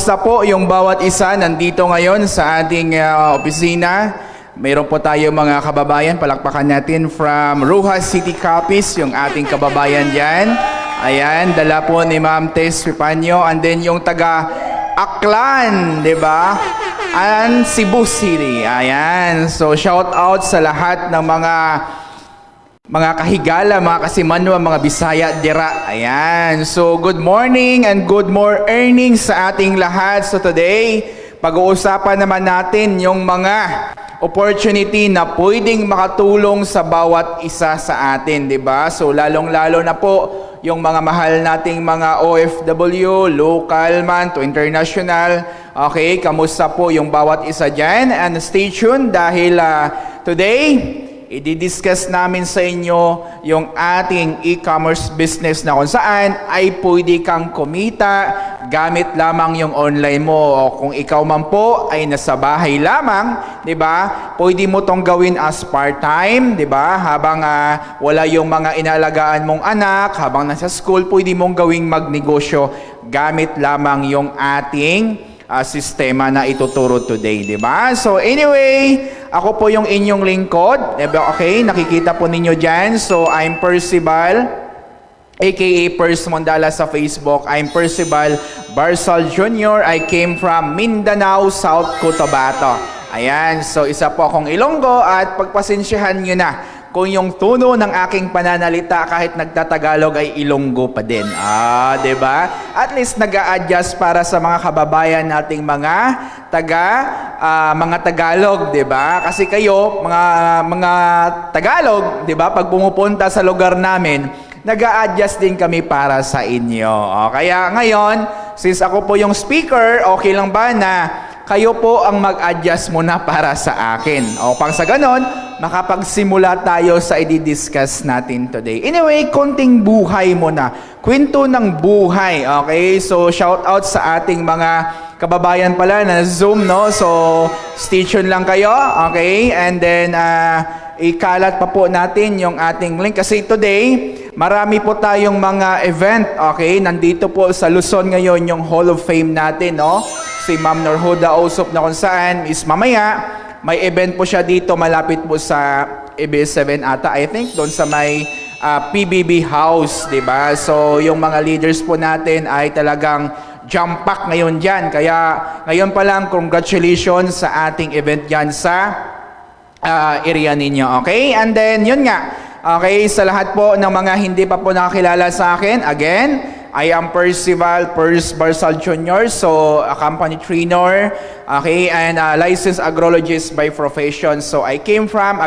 Kamusta po yung bawat isa nandito ngayon sa ating opisina? Mayroon po tayo mga kababayan, palakpakan natin from Rojas City Capiz, yung ating kababayan dyan. Ayan, dala po ni Ma'am Tess Pipanyo. And then yung taga Aklan, di ba? And Cebu City. Ayan, so shout out sa lahat ng mga kahigala, mga kasimanwa, mga Bisaya, Dira. Ayan. So, good morning and good more earnings sa ating lahat. So, today, pag-uusapan naman natin yung mga opportunity na pwedeng makatulong sa bawat isa sa atin, di ba? So, lalong-lalo na po yung mga mahal nating mga OFW, local man to international. Okay, kamusta po yung bawat isa dyan? And stay tuned dahil today, i-discuss namin sa inyo yung ating e-commerce business na kung saan ay pwede kang kumita gamit lamang yung online mo. O kung ikaw man po ay nasa bahay lamang, 'di ba? Pwede mo tong gawin as part-time, 'di ba? Habang wala yung mga inaalagaan mong anak, habang nasa school, pwede mong gawing magnegosyo gamit lamang yung ating sistema na ituturo today, di ba? So anyway, ako po yung inyong lingkod. Okay, nakikita po ninyo dyan. So I'm Percival, aka Pers Mondala sa Facebook. I'm Percival Barsal Jr. I came from Mindanao, South Cotabato. Ayan, so isa po akong Ilonggo at pagpasensyahan nyo na kung yung tono ng aking pananalita kahit nagtatagalog ay Ilonggo pa din. Diba? At least nag-a-adjust para sa mga kababayan nating mga Tagalog, diba? Kasi kayo, mga Tagalog, diba? Pag pumupunta sa lugar namin, nag-a-adjust din kami para sa inyo. Kaya ngayon, since ako po yung speaker, okay lang ba na kayo po ang mag-adjust muna para sa akin? O pang sa ganon, makapagsimula tayo sa i-discuss natin today. Anyway, konting buhay muna. Kwento ng buhay. Okay? So, shout out sa ating mga kababayan pala na Zoom, no? So, stay tuned lang kayo. Okay? And then, ikalat pa po natin yung ating link. Kasi today, marami po tayong mga event. Okay? Nandito po sa Luzon ngayon yung Hall of Fame natin, no? Si Ma'am Norhuda Osop na kung saan is mamaya, may event po siya dito malapit po sa ABS-7 ata, I think, doon sa may PBB House, di ba? So, yung mga leaders po natin ay talagang jump pack ngayon dyan. Kaya, ngayon pa lang, congratulations sa ating event dyan sa area ninyo, okay? And then, yun nga, okay, sa lahat po ng mga hindi pa po nakakilala sa akin, again, I am Percival Pers Barsal Jr., so a company trainer, okay, and a licensed agrologist by profession. So I came from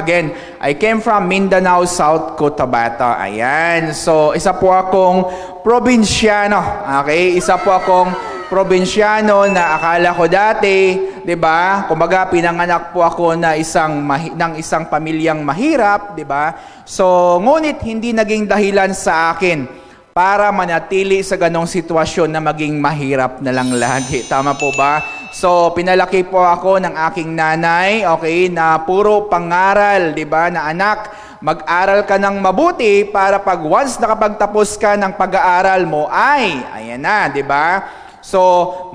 Mindanao, South Cotabato. Ayan, so isa po akong probinsyano, okay, isa po akong probinsyano na akala ko dati, 'di ba? Kumbaga pinanganak po ako na ng isang pamilyang mahirap, 'di ba? So ngunit hindi naging dahilan sa akin para manatili sa ganong sitwasyon na maging mahirap na lang lagi. Tama po ba? So, pinalaki po ako ng aking nanay, okay, na puro pangaral, di ba, na anak, mag-aral ka ng mabuti para pag once nakapagtapos ka ng pag-aaral mo, ayan na, di ba? So,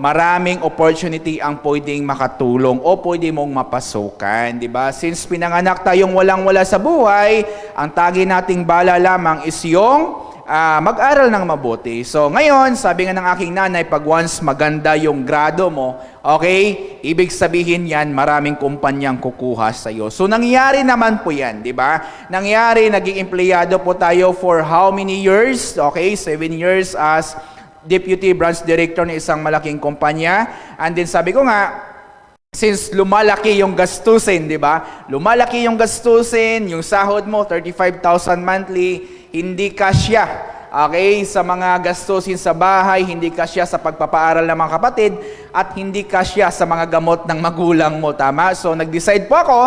maraming opportunity ang pwedeng makatulong o pwede mong mapasukan, di ba? Since pinanganak tayong walang-wala sa buhay, ang tagi nating bala lamang is yung mag-aral ng mabuti. So ngayon, sabi nga ng aking nanay, pag once maganda yung grado mo, okay, ibig sabihin yan, maraming kumpanyang kukuha sa iyo. So nangyari naman po yan, di ba? Nangyari, naging empleyado po tayo for how many years? Okay, 7 years as Deputy Branch Director ng isang malaking kumpanya. And then sabi ko nga, since lumalaki yung gastusin, di ba? Lumalaki yung gastusin, yung sahod mo, 35,000 monthly, hindi kasya, okay, sa mga gastusin sa bahay, hindi kasya sa pagpapaaral ng mga kapatid, at hindi kasya sa mga gamot ng magulang mo, tama? So, nag-decide po ako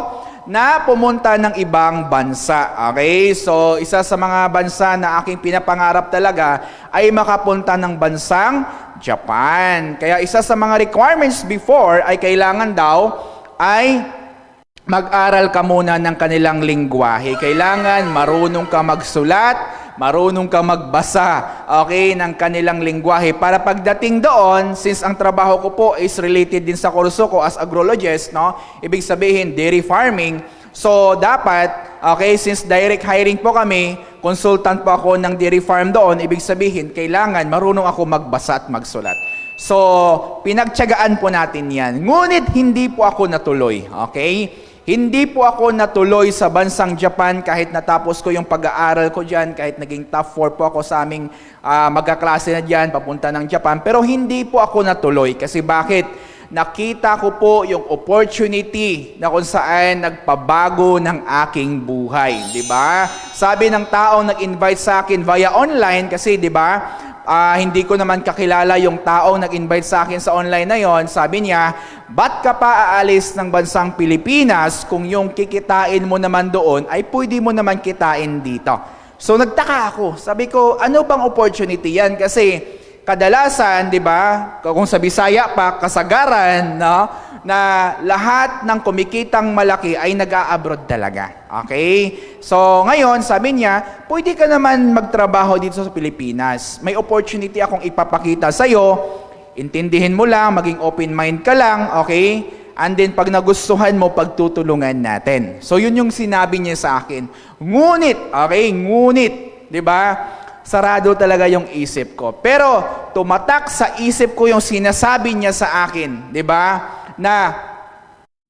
na pumunta ng ibang bansa, okay? So, isa sa mga bansa na aking pinapangarap talaga ay makapunta ng bansang Japan. Kaya isa sa mga requirements before ay kailangan daw ay mag-aral ka muna ng kanilang lingwahe. Kailangan marunong ka magsulat, marunong ka magbasa, okay, ng kanilang lingwahe. Para pagdating doon, since ang trabaho ko po is related din sa kurso ko as agrologist, no? Ibig sabihin, dairy farming. So, dapat, okay, since direct hiring po kami, consultant po ako ng dairy farm doon, ibig sabihin, kailangan marunong ako magbasa at magsulat. So, pinagtiyagaan po natin yan. Ngunit, hindi po ako natuloy, okay? Hindi po ako natuloy sa bansang Japan kahit natapos ko yung pag-aaral ko dyan, kahit naging top 4 po ako sa aming magkaklase na dyan, papunta ng Japan. Pero hindi po ako natuloy. Kasi bakit? Nakita ko po yung opportunity na kung saan nagpabago ng aking buhay. Diba? Sabi ng taong nag-invite sa akin via online, kasi diba, hindi ko naman kakilala yung taong nag-invite sa akin sa online na yon. Sabi niya, ba't ka pa aalis ng bansang Pilipinas kung yung kikitain mo naman doon ay pwede mo naman kitain dito? So nagtaka ako. Sabi ko, ano bang opportunity yan? Kasi kadalasan, di ba, kung sa Bisaya pa, kasagaran, no, na lahat ng kumikitang malaki ay nag-a-abroad talaga. Okay? So, ngayon, sabi niya, pwede ka naman magtrabaho dito sa Pilipinas. May opportunity akong ipapakita sa'yo. Intindihin mo lang, maging open mind ka lang, okay? And then, pag nagustuhan mo, pagtutulungan natin. So, yun yung sinabi niya sa akin. Ngunit, okay? Ngunit, di ba? Sarado talaga yung isip ko. Pero, tumatak sa isip ko yung sinasabi niya sa akin, di ba? Na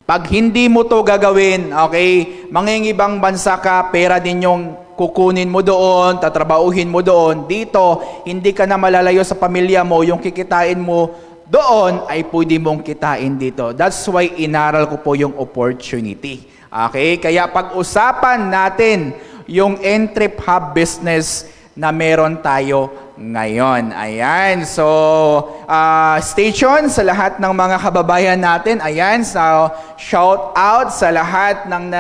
pag hindi mo to gagawin, okay, mangingibang bansa ka, pera din yung kukunin mo doon, tatrabahuhin mo doon. Dito, hindi ka na malalayo sa pamilya mo, yung kikitain mo doon ay pwede mong kitain dito. That's why inaral ko po yung opportunity. Okay? Kaya pag-usapan natin yung Entrep Hub business na meron tayo ngayon. Ayan. So, stay tuned sa lahat ng mga kababayan natin. Ayan. So, shout out sa lahat ng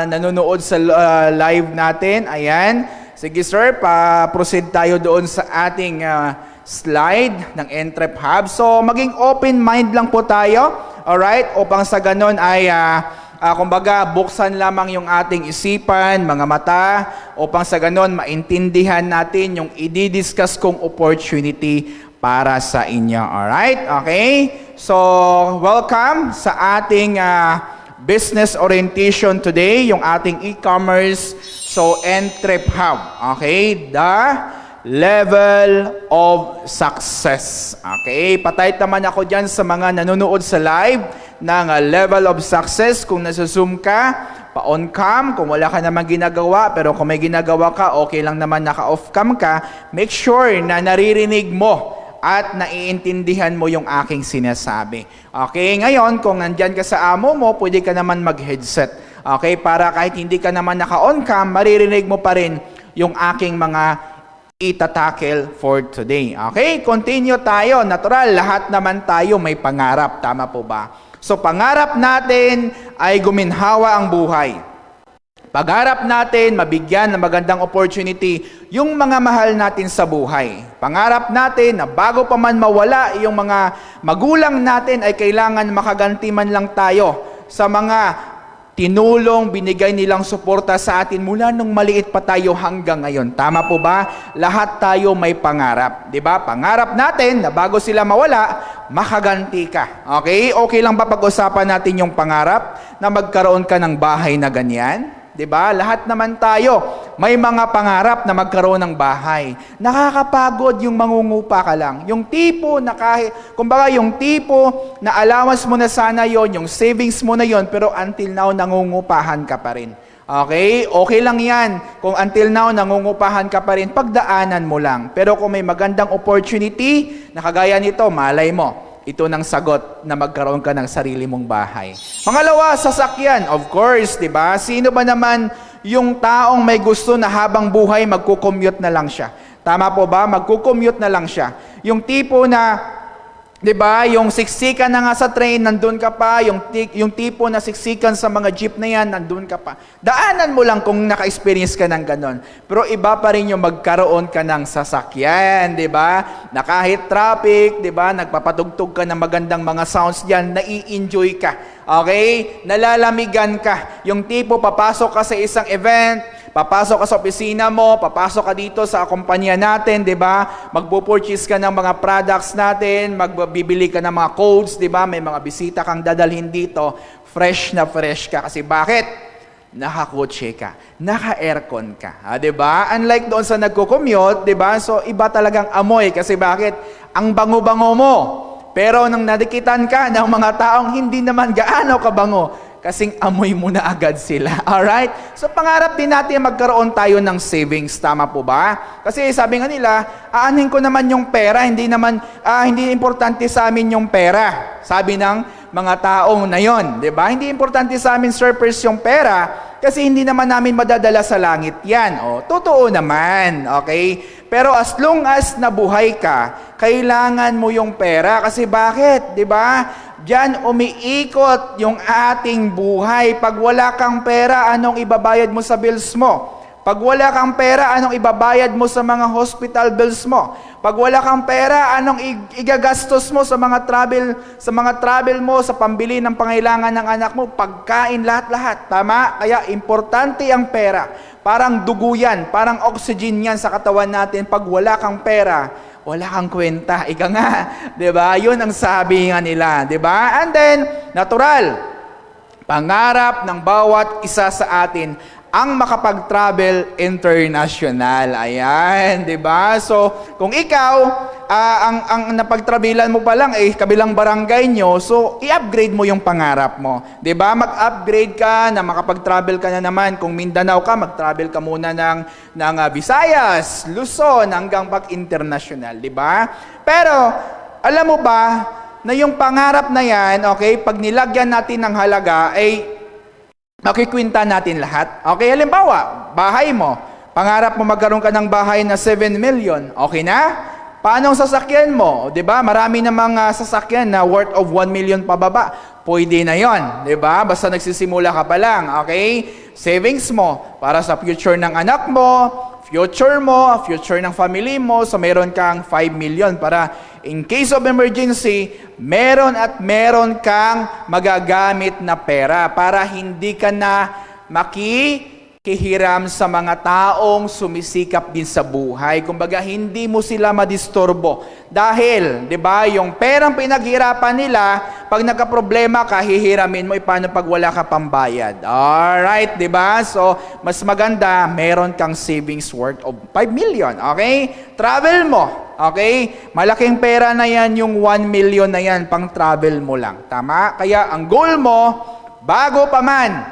nanonood sa live natin. Ayan. Sige sir, proceed tayo doon sa ating slide ng Entrep Hub. So, maging open mind lang po tayo. Alright? Upang sa ganon ay kumbaga, buksan lamang yung ating isipan, mga mata, upang sa ganon, maintindihan natin yung i-discuss kong opportunity para sa inyo. Alright? Okay? So, welcome sa ating business orientation today, yung ating e-commerce, so Entrep Hub. Okay? The level of success. Okay? Patay naman ako dyan sa mga nanonood sa live ng level of success. Kung nasa-zoom ka, pa-on cam. Kung wala ka naman ginagawa, pero kung may ginagawa ka, okay lang naman naka-off cam ka, make sure na naririnig mo at naiintindihan mo yung aking sinasabi. Okay? Ngayon, kung nandyan ka sa amo mo, pwede ka naman mag-headset. Okay? Para kahit hindi ka naman naka-on cam, maririnig mo pa rin yung aking mga itatackle for today. Okay? Continue tayo. Natural, lahat naman tayo may pangarap. Tama po ba? So, pangarap natin ay guminhawa ang buhay. Pangarap natin, mabigyan ng magandang opportunity yung mga mahal natin sa buhay. Pangarap natin na bago pa man mawala yung mga magulang natin ay kailangan makaganti man lang tayo sa mga tinulong, binigay nilang suporta sa atin mula nung maliit pa tayo hanggang ngayon. Tama po ba? Lahat tayo may pangarap. 'Di ba? Pangarap natin na bago sila mawala, makaganti ka. Okay? Okay lang ba pag-usapan natin yung pangarap na magkaroon ka ng bahay na ganyan? 'Di ba? Lahat naman tayo may mga pangarap na magkaroon ng bahay. Nakakapagod yung mangungupa ka lang. Yung tipo na kahit, kumbaga yung tipo na allowance mo na sana yon, yung savings mo na yon, pero until now nangungupahan ka pa rin. Okay? Okay lang yan. Kung until now nangungupahan ka pa rin, pagdaanan mo lang. Pero kung may magandang opportunity na kagaya nito, malay mo, ito ng sagot na magkaroon ka ng sarili mong bahay. Pangalawa, sasakyan. Of course, di ba? Sino ba naman yung taong may gusto na habang buhay magkukommute na lang siya? Tama po ba? Magkukommute na lang siya. Yung tipo na, di ba, yung siksikan na nga sa train, nandun ka pa. Yung tipo na siksikan sa mga jeep na yan, nandun ka pa. Daanan mo lang kung naka-experience ka ng ganon. Pero iba pa rin yung magkaroon ka ng sasakyan, di ba? Na kahit traffic, di ba, nagpapatugtog ka ng magandang mga sounds dyan, nai-enjoy ka. Okay? Nalalamigan ka. Yung tipo, papasok ka sa isang event, papasok ka sa opisina mo, papasok ka dito sa kumpanya natin, di ba? Magpo-purchase ka ng mga products natin, magbibili ka ng mga codes, di ba? May mga bisita kang dadalhin dito, fresh na fresh ka. Kasi bakit? Naka-kotse ka, naka-aircon ka, di ba? Unlike doon sa nagko-commute, di ba? So iba talagang amoy kasi bakit? Ang bango-bango mo. Pero nang nadikitan ka ng mga taong hindi naman gaano kabango, kasing amoy mo na agad sila. Alright? So pangarap din natin magkaroon tayo ng savings. Tama po ba? Kasi sabi nga nila, aanhin ko naman yung pera, hindi importante sa amin yung pera. Sabi ng mga taong na yon, di ba? Hindi importante sa amin, surplus yung pera, kasi hindi naman namin madadala sa langit yan. O, totoo naman, okay? Pero as long as nabuhay ka, kailangan mo yung pera. Kasi bakit? Di ba? Diyan umiikot yung ating buhay. Pag wala kang pera, anong ibabayad mo sa bills mo? Pag wala kang pera, anong ibabayad mo sa mga hospital bills mo? Pag wala kang pera, anong igagastos mo sa mga travel mo, sa pambili ng pangailangan ng anak mo, pagkain, lahat-lahat. Tama? Kaya importante ang pera. Parang dugo yan, parang oxygen yan sa katawan natin. Pag wala kang pera, wala kang kwenta. Ika nga, 'di ba? 'Yun ang sabi nga nila, 'di ba? And then, natural, pangarap ng bawat isa sa atin ang makapag-travel international. Ayan, 'di ba? So, kung ikaw ang napag-travelan mo pa lang kabilang barangay nyo, so i-upgrade mo yung pangarap mo. 'Di ba? Mag-upgrade ka na makapag-travel ka na naman. Kung Mindanao ka, mag-travel ka muna ng Visayas, Luzon hanggang pag-international, 'di ba? Pero alam mo ba na yung pangarap na 'yan, okay, pag nilagyan natin ng halaga makikwinta natin lahat. Okay, halimbawa, bahay mo. Pangarap mo magkaroon ka ng bahay na 7 million. Okay na? Paano ang sasakyan mo? 'Di ba? Marami namang sasakyan na worth of 1 million pababa. Pwede na 'yon, 'di ba? Basta nagsisimula ka pa lang, okay? Savings mo para sa future ng anak mo, future ng family mo, so meron kang 5 million para in case of emergency, meron kang magagamit na pera para hindi ka na makikihiram sa mga taong sumisikap din sa buhay. Kumbaga, hindi mo sila madisturbo. Dahil, di ba, yung perang pinaghirapan nila, pag nagka-problema ka, hihiramin mo, paano pag wala ka pambayad? Alright, di ba? So, mas maganda, meron kang savings worth of 5 million. Okay? Travel mo. Okay? Malaking pera na yan, yung 1 million na yan, pang travel mo lang. Tama? Kaya ang goal mo, bago pa man,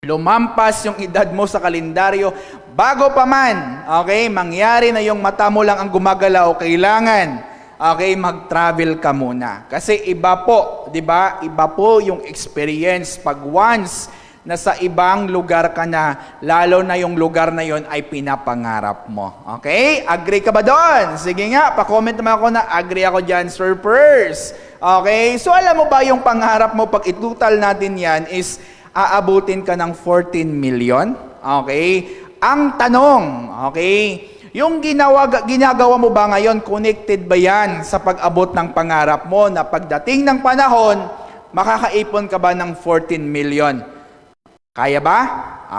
lumampas yung edad mo sa kalendaryo, bago pa man, okay, mangyari na yung mata mo lang ang gumagalaw, kailangan, okay, mag-travel ka muna. Kasi iba po, di ba? Iba po yung experience pag once nasa ibang lugar ka na, lalo na yung lugar na yon ay pinapangarap mo. Okay? Agree ka ba doon? Sige nga, pa-comment naman ako na agree ako dyan, Sir Pers. Okay? So alam mo ba yung pangarap mo, pag itutal natin yan, is aabutin ka ng 14 million? Okay? Ang tanong, okay, yung ginagawa mo ba ngayon, connected ba yan sa pag-abot ng pangarap mo na pagdating ng panahon, makakaipon ka ba ng 14 million? Kaya ba?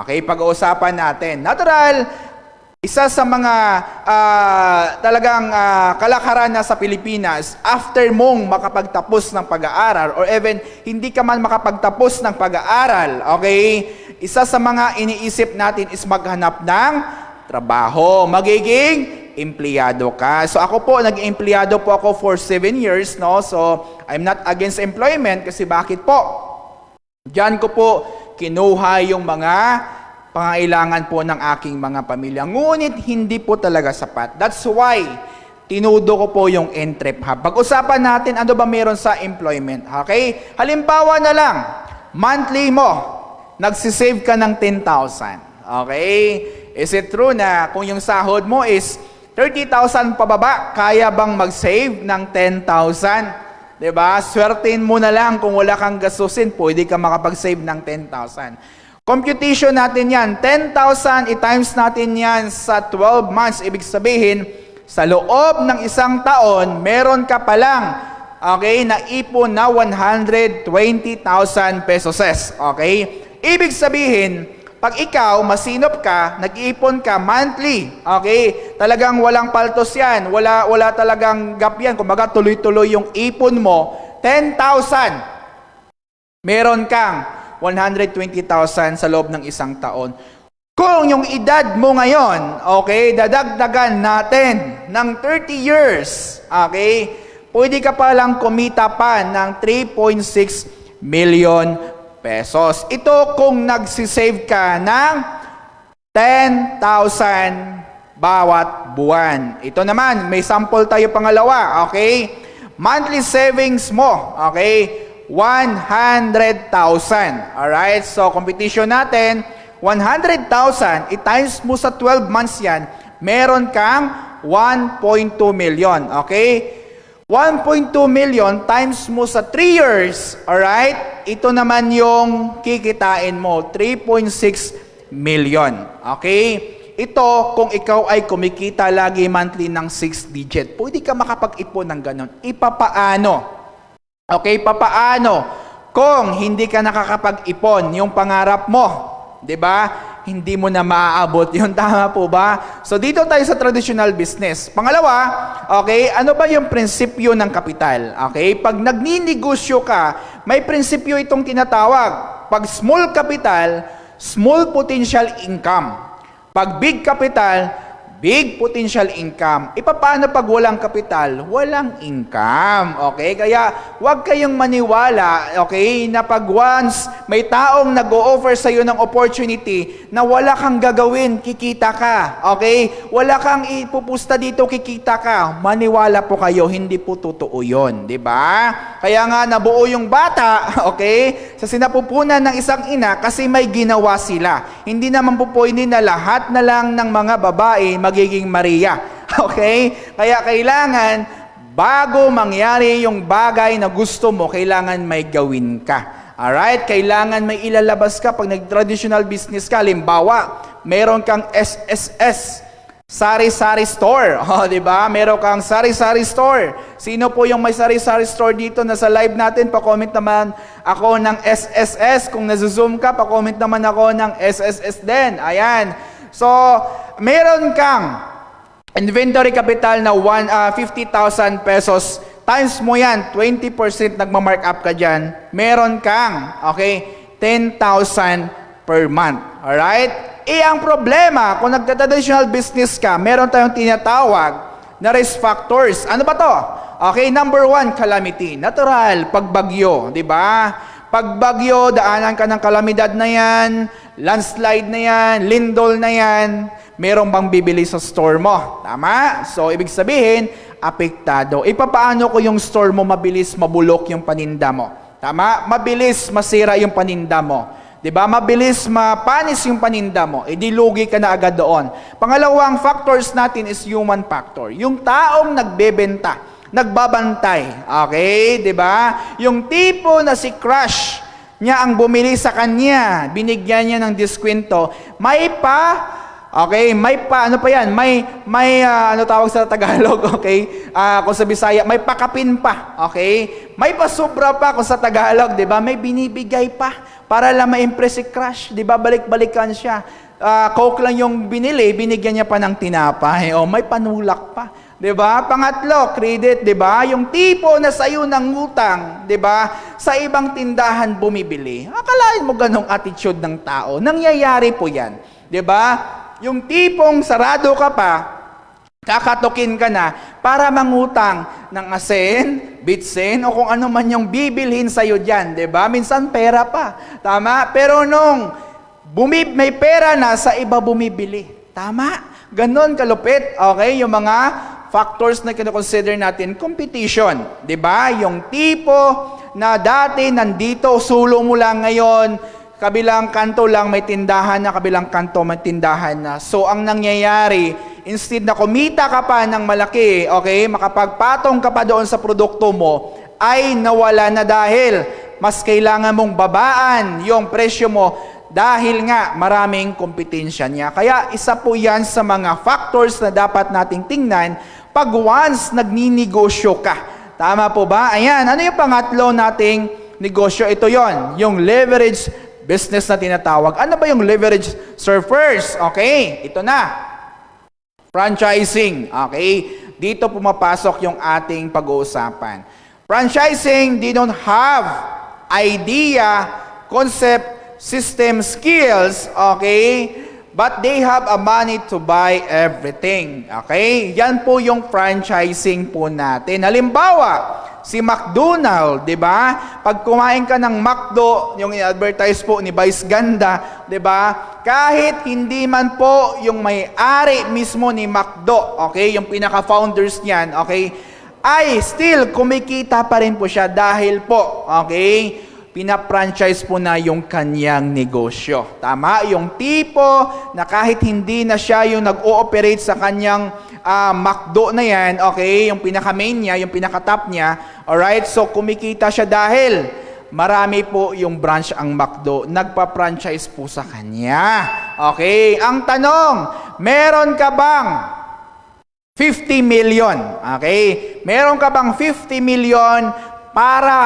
Okay, pag-uusapan natin. Natural, isa sa mga talagang kalakaran na sa Pilipinas, after mong makapagtapos ng pag-aaral or even hindi ka man makapagtapos ng pag-aaral, okay, isa sa mga iniisip natin is maghanap ng trabaho. Magiging empleyado ka. So ako po, nag-empleyado po ako for 7 years, no? So I'm not against employment kasi bakit po? Diyan ko po kinuha yung mga pangailangan po ng aking mga pamilya. Ngunit hindi po talaga sapat. That's why tinudo ko po yung Entrep Hub. Pag-usapan natin ano ba meron sa employment. Okay? Halimbawa na lang, monthly mo, nagsisave ka ng 10,000. Okay? Is it true na kung yung sahod mo is 30,000 pababa, kaya bang mag-save ng 10,000? Diba? Swertein mo na lang kung wala kang gastusin, pwede ka makapag-save ng 10,000. Computation natin yan, 10,000, i-times natin yan sa 12 months. Ibig sabihin, sa loob ng isang taon, meron ka palang, okay, na ipon na 120,000 pesos. Okay? Ibig sabihin, Pag ikaw, masinop ka, nag-iipon ka monthly, okay? Talagang walang paltos yan, wala talagang gap yan. Kumbaga, tuloy-tuloy yung ipon mo, 10,000. Meron kang 120,000 sa loob ng isang taon. Kung yung edad mo ngayon, okay, dadagdagan natin ng 30 years, okay, pwede ka palang kumita pa ng 3.6 million pesos. Ito kung nagsisave ka ng 10,000 bawat buwan. Ito naman, may sample tayo pangalawa, okay? Monthly savings mo, okay? 100,000. Alright, so competition natin, 100,000, i-times mo sa 12 months yan, meron kang 1.2 million. Okay? 1.2 million times mo sa 3 years, alright? Ito naman yung kikitain mo, 3.6 million. Okay? Ito, kung ikaw ay kumikita lagi monthly ng 6 digit, pwede ka makapag-ipon ng ganon. Ipapaano? Okay, papaano? Kung hindi ka nakakapag-ipon, yung pangarap mo, 'di ba? Hindi mo na maaabot 'yun, tama po ba? So dito tayo sa traditional business. Pangalawa, okay, ano ba yung prinsipyo ng kapital? Okay? Pag nagninegosyo ka, may prinsipyo itong tinatawag. Pag small capital, small potential income. Pag big capital, big potential income. Paano pag walang kapital? Walang income. Okay? Kaya huwag kayong maniwala, okay, na pag once may taong nag-o-offer sa iyo ng opportunity na wala kang gagawin, kikita ka. Okay? Wala kang ipupusta dito, kikita ka. Maniwala po kayo, hindi po totoo 'yon, 'di ba? Kaya nga nabuo yung bata, okay, sa sinapupunan ng isang ina kasi may ginawa sila. Hindi naman po pwede na lahat na lang ng mga babae magiging Maria. Okay? Kaya kailangan, bago mangyari yung bagay na gusto mo, kailangan may gawin ka. Alright? Kailangan may ilalabas ka pag nag-traditional business ka. Halimbawa, meron kang SSS, Sari-Sari Store. O, diba? Meron kang Sari-Sari Store. Sino po yung may Sari-Sari Store dito na sa live natin? Pa-comment naman ako ng SSS. Kung naz-zoom ka, pa-comment naman ako ng SSS din. Ayan. So, meron kang inventory capital na 50,000 pesos. Times mo yan, 20% nagma-mark up ka dyan. Meron kang, okay, 10,000 per month. Alright? Ang problema, kung nagta-traditional business ka, meron tayong tinatawag na risk factors. Ano ba to? Okay, number 1, calamity. Natural, pagbagyo, di ba? Pagbagyo, daanan ka ng kalamidad na yan, landslide na yan, lindol na yan, merong bang bibili sa store mo? Tama? So, ibig sabihin, apektado. Papaano ko yung store mo mabilis mabulok yung paninda mo? Tama? Mabilis masira yung paninda mo. 'Di ba? Mabilis mapanis yung paninda mo. Dilugi ka na agad doon. Pangalawang factors natin is human factor. Yung taong nagbebenta, nagbabantay. Okay? 'Di ba? Yung tipo na si crush niya ang bumili sa kanya, binigyan niya ng diskwento, ano pa yan? Ano tawag sa Tagalog, okay? Kung sa Bisaya, may pakapin pa, okay? May pasobra pa kung sa Tagalog, di ba? May binibigay pa para lang ma-impress si crush, di ba? Balik-balikan siya. Coke lang yung binili, binigyan niya pa ng tinapay. O, may panulak pa. 'Di ba? Pangatlo, credit, 'di ba? Yung tipo na sayo ng utang, 'di ba? Sa ibang tindahan bumibili. Akalain mo ganong attitude ng tao. Nangyayari po 'yan, 'di ba? Yung tipong sarado ka pa, kakatukin ka na para mangutang ng asin, bitsin, o kung ano man yung bibilhin sa'yo dyan, 'di ba? Minsan pera pa. Tama? Pero nung may pera na, sa iba bumibili. Tama? Ganon kalupit. Okay? Yung mga factors na kino-consider natin, competition, 'di ba? Yung tipo na dati nandito, sulong mo lang ngayon, kabilang kanto lang may tindahan na, kabilang kanto may tindahan na. So ang nangyayari, instead na kumita ka pa ng malaki, okay, makapagpatong ka pa doon sa produkto mo, ay nawala na dahil mas kailangan mong babaan yung presyo mo dahil nga maraming kompetensya niya. Kaya isa po yan sa mga factors na dapat nating tingnan pag once nagninegosyo ka. Tama po ba? Ayan, ano yung pangatlo nating negosyo? Ito yon, yung leverage business na tinatawag. Ano ba yung leverage surfers? Okay, ito na. Franchising. Okay, dito pumapasok yung ating pag-uusapan. Franchising, they don't have idea, concept, system, skills, okay? But they have a money to buy everything. Okay? Yan po yung franchising po natin. Halimbawa, si McDonald, 'di ba? Pag kumain ka ng McDo, yung i-advertise po ni Vice Ganda, 'di ba? Kahit hindi man po yung may-ari mismo ni McDo, okay, yung pinaka-founders niyan, okay, ay still kumikita pa rin po siya dahil po, okay, pina-franchise po na yung kanyang negosyo. Tama? Yung tipo na kahit hindi na siya yung nag-ooperate sa kanyang McDo na yan, okay, yung pinaka-main niya, yung pinaka-top niya, alright, so kumikita siya dahil marami po yung branch ang McDo, nagpa-franchise po sa kanya. Okay, ang tanong, meron ka bang 50 million? Okay, meron ka bang 50 million para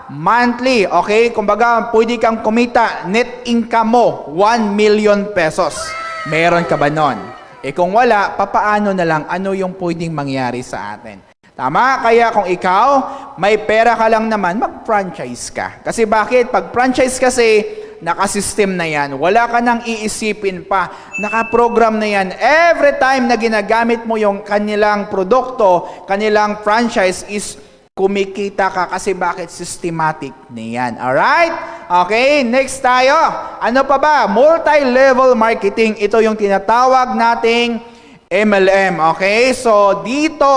monthly, okay? Kumbaga, pwede kang kumita, net income mo, 1 million pesos. Meron ka ba nun? Kung wala, papaano na lang, ano yung pwedeng mangyari sa atin? Tama? Kaya kung ikaw, may pera ka lang naman, mag-franchise ka. Kasi bakit? Pag franchise kasi, nakasystem na yan. Wala ka nang iisipin pa. Nakaprogram na yan. Every time na ginagamit mo yung kanilang produkto, kanilang franchise is kumikita ka kasi bakit systematic niyan. Alright? Okay, next tayo. Ano pa ba? Multi-level marketing. Ito yung tinatawag nating MLM. Okay? So, dito,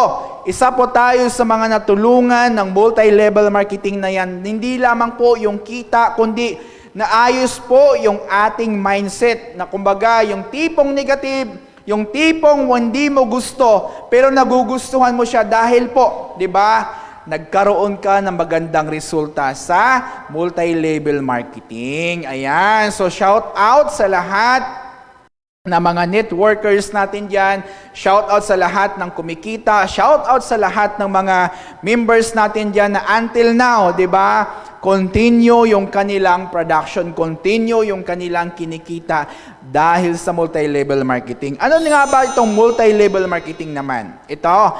isa po tayo sa mga natulungan ng multi-level marketing na yan. Hindi lamang po yung kita, kundi naayos po yung ating mindset na kumbaga yung tipong negative, yung tipong hindi mo gusto, pero nagugustuhan mo siya dahil po, di ba? Nagkaroon ka ng magandang resulta sa multi-level marketing. Ayan. So, shout out sa lahat na mga networkers natin dyan. Shout out sa lahat ng kumikita. Shout out sa lahat ng mga members natin dyan na until now, di ba? Continue yung kanilang production. Continue yung kanilang kinikita dahil sa multi-level marketing. Ano nga ba itong multi-level marketing naman? Ito,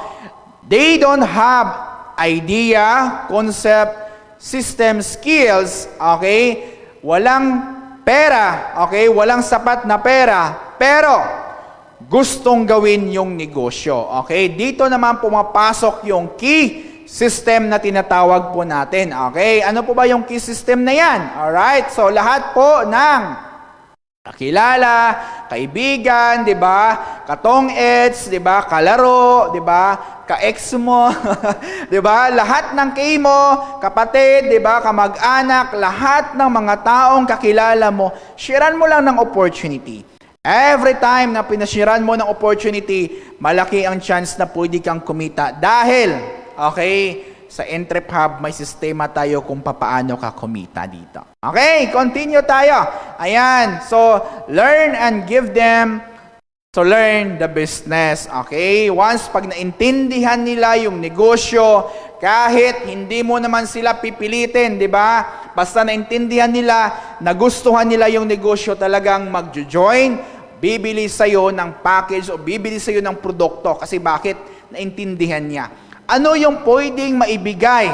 they don't have idea, concept, system, skills, okay? Walang pera, okay? Walang sapat na pera, pero gustong gawin yung negosyo, okay? Dito naman pumapasok yung key system na tinatawag po natin, okay? Ano po ba yung key system na yan? Alright, so lahat po ng kakilala, kaibigan, 'di ba? Katong-eds, 'di ba? Kalaro, 'di ba? Ka-ex mo, 'di ba? Lahat ng kay mo, kapatid, 'di ba? Kamag-anak, lahat ng mga taong kakilala mo, sharean mo lang ng opportunity. Every time na pinasharean mo ng opportunity, malaki ang chance na pwede kang kumita dahil, okay, sa Entrep Hub, may sistema tayo kung papaano ka kumita dito. Okay, continue tayo. Ayan, so learn and give them to learn the business. Okay, once pag naintindihan nila yung negosyo, kahit hindi mo naman sila pipilitin, di ba? Basta naintindihan nila, nagustuhan nila yung negosyo, talagang magjo-join, bibili sa'yo ng package o bibili sa'yo ng produkto. Kasi bakit? Naintindihan niya. Ano yung pwedeng maibigay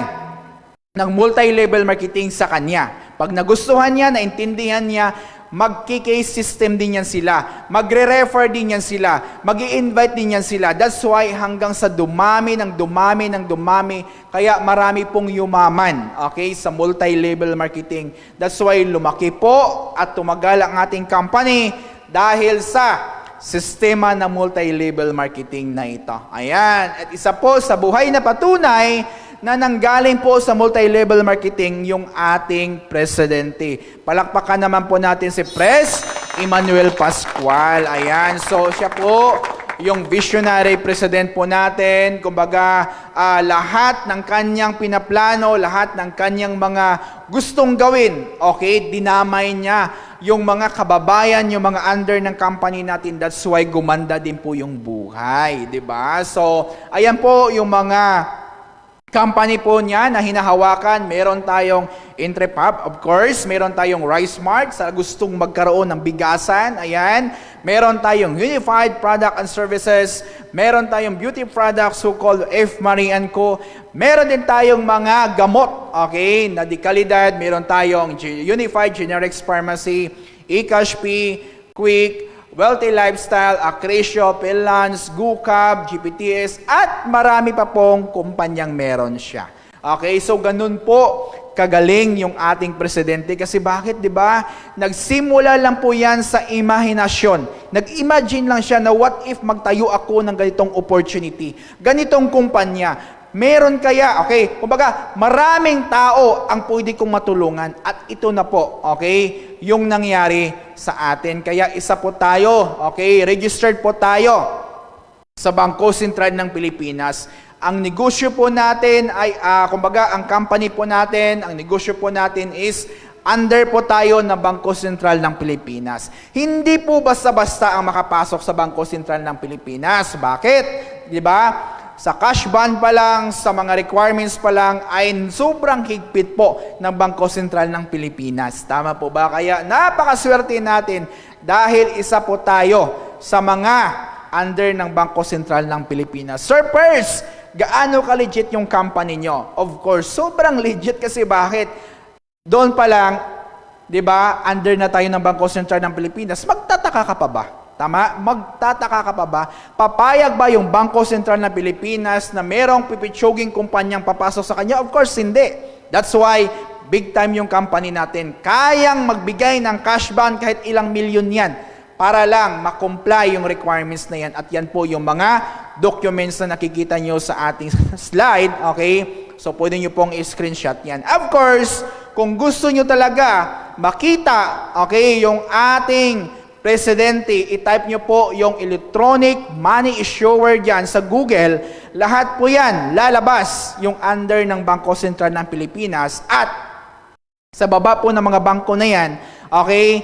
ng multi-level marketing sa kanya? Pag nagustuhan niya, naintindihan niya, magki-case system din yan sila, magre-refer din yan sila, mag-i-invite din yan sila. That's why hanggang sa dumami, kaya marami pong yumaman, okay, sa multi-level marketing. That's why lumaki po at tumagal ang ating company dahil sa sistema na multi-level marketing na ito. Ayan. At isa po sa buhay na patunay na nanggaling po sa multi-level marketing yung ating presidente. Palakpakan naman po natin si Pres Emmanuel Pascual. Ayan. So, siya po yung visionary president po natin. Kumbaga, lahat ng kanyang pinaplano, lahat ng kanyang mga gustong gawin, okay, dinamay niya yung mga kababayan, yung mga under ng company natin. That's why gumanda din po yung buhay, di ba? So, ayan po yung mga company po niya na hinahawakan. Meron tayong Entrepub, of course. Meron tayong Rice Mart sa gustong magkaroon ng bigasan. Ayan. Meron tayong Unified Product and Services. Meron tayong beauty products so-called F. Marie & Co. Meron din tayong mga gamot, okay, na di kalidad. Meron tayong Unified Generics Pharmacy, eCashP, Quick, Wealthy Lifestyle, Acrecio, Pillans, Gucab, GPTS, at marami pa pong kumpanyang meron siya. Okay, so ganun po kagaling yung ating presidente. Kasi bakit, di ba? Nagsimula lang po yan sa imahinasyon. Nag-imagine lang siya na what if magtayo ako ng ganitong opportunity, ganitong kumpanya. Meron kaya, okay, kumbaga, maraming tao ang pwede kong matulungan at ito na po, okay, yung nangyari sa atin. Kaya isa po tayo, okay, registered po tayo sa Bangko Sentral ng Pilipinas. Ang negosyo po natin ay, kumbaga, ang company po natin, ang negosyo po natin is under po tayo ng Bangko Sentral ng Pilipinas. Hindi po basta-basta ang makapasok sa Bangko Sentral ng Pilipinas. Bakit? Di ba? Sa cash bond pa lang, sa mga requirements pa lang, ay sobrang higpit po ng Bangko Sentral ng Pilipinas. Tama po ba? Kaya napakaswerte natin dahil isa po tayo sa mga under ng Bangko Sentral ng Pilipinas. Sir Pers, gaano ka-legit yung company nyo? Of course, sobrang legit kasi bakit? Doon pa lang, di ba, under na tayo ng Bangko Sentral ng Pilipinas, magtataka ka pa ba? Tama? Magtataka ka pa ba? Papayag ba yung Bangko Sentral ng Pilipinas na merong pipitsuging kumpanyang papasok sa kanya? Of course, hindi. That's why, big time yung company natin. Kayang magbigay ng cash bond kahit ilang milyon yan para lang makomply yung requirements na yan. At yan po yung mga documents na nakikita nyo sa ating slide. Okay? So, pwede nyo pong i-screenshot yan. Of course, kung gusto nyo talaga makita, okay, yung ating presidente, i-type nyo po yung electronic money issuer dyan sa Google. Lahat po yan, lalabas yung under ng Bangko Sentral ng Pilipinas. At sa baba po ng mga bangko na yan, okay,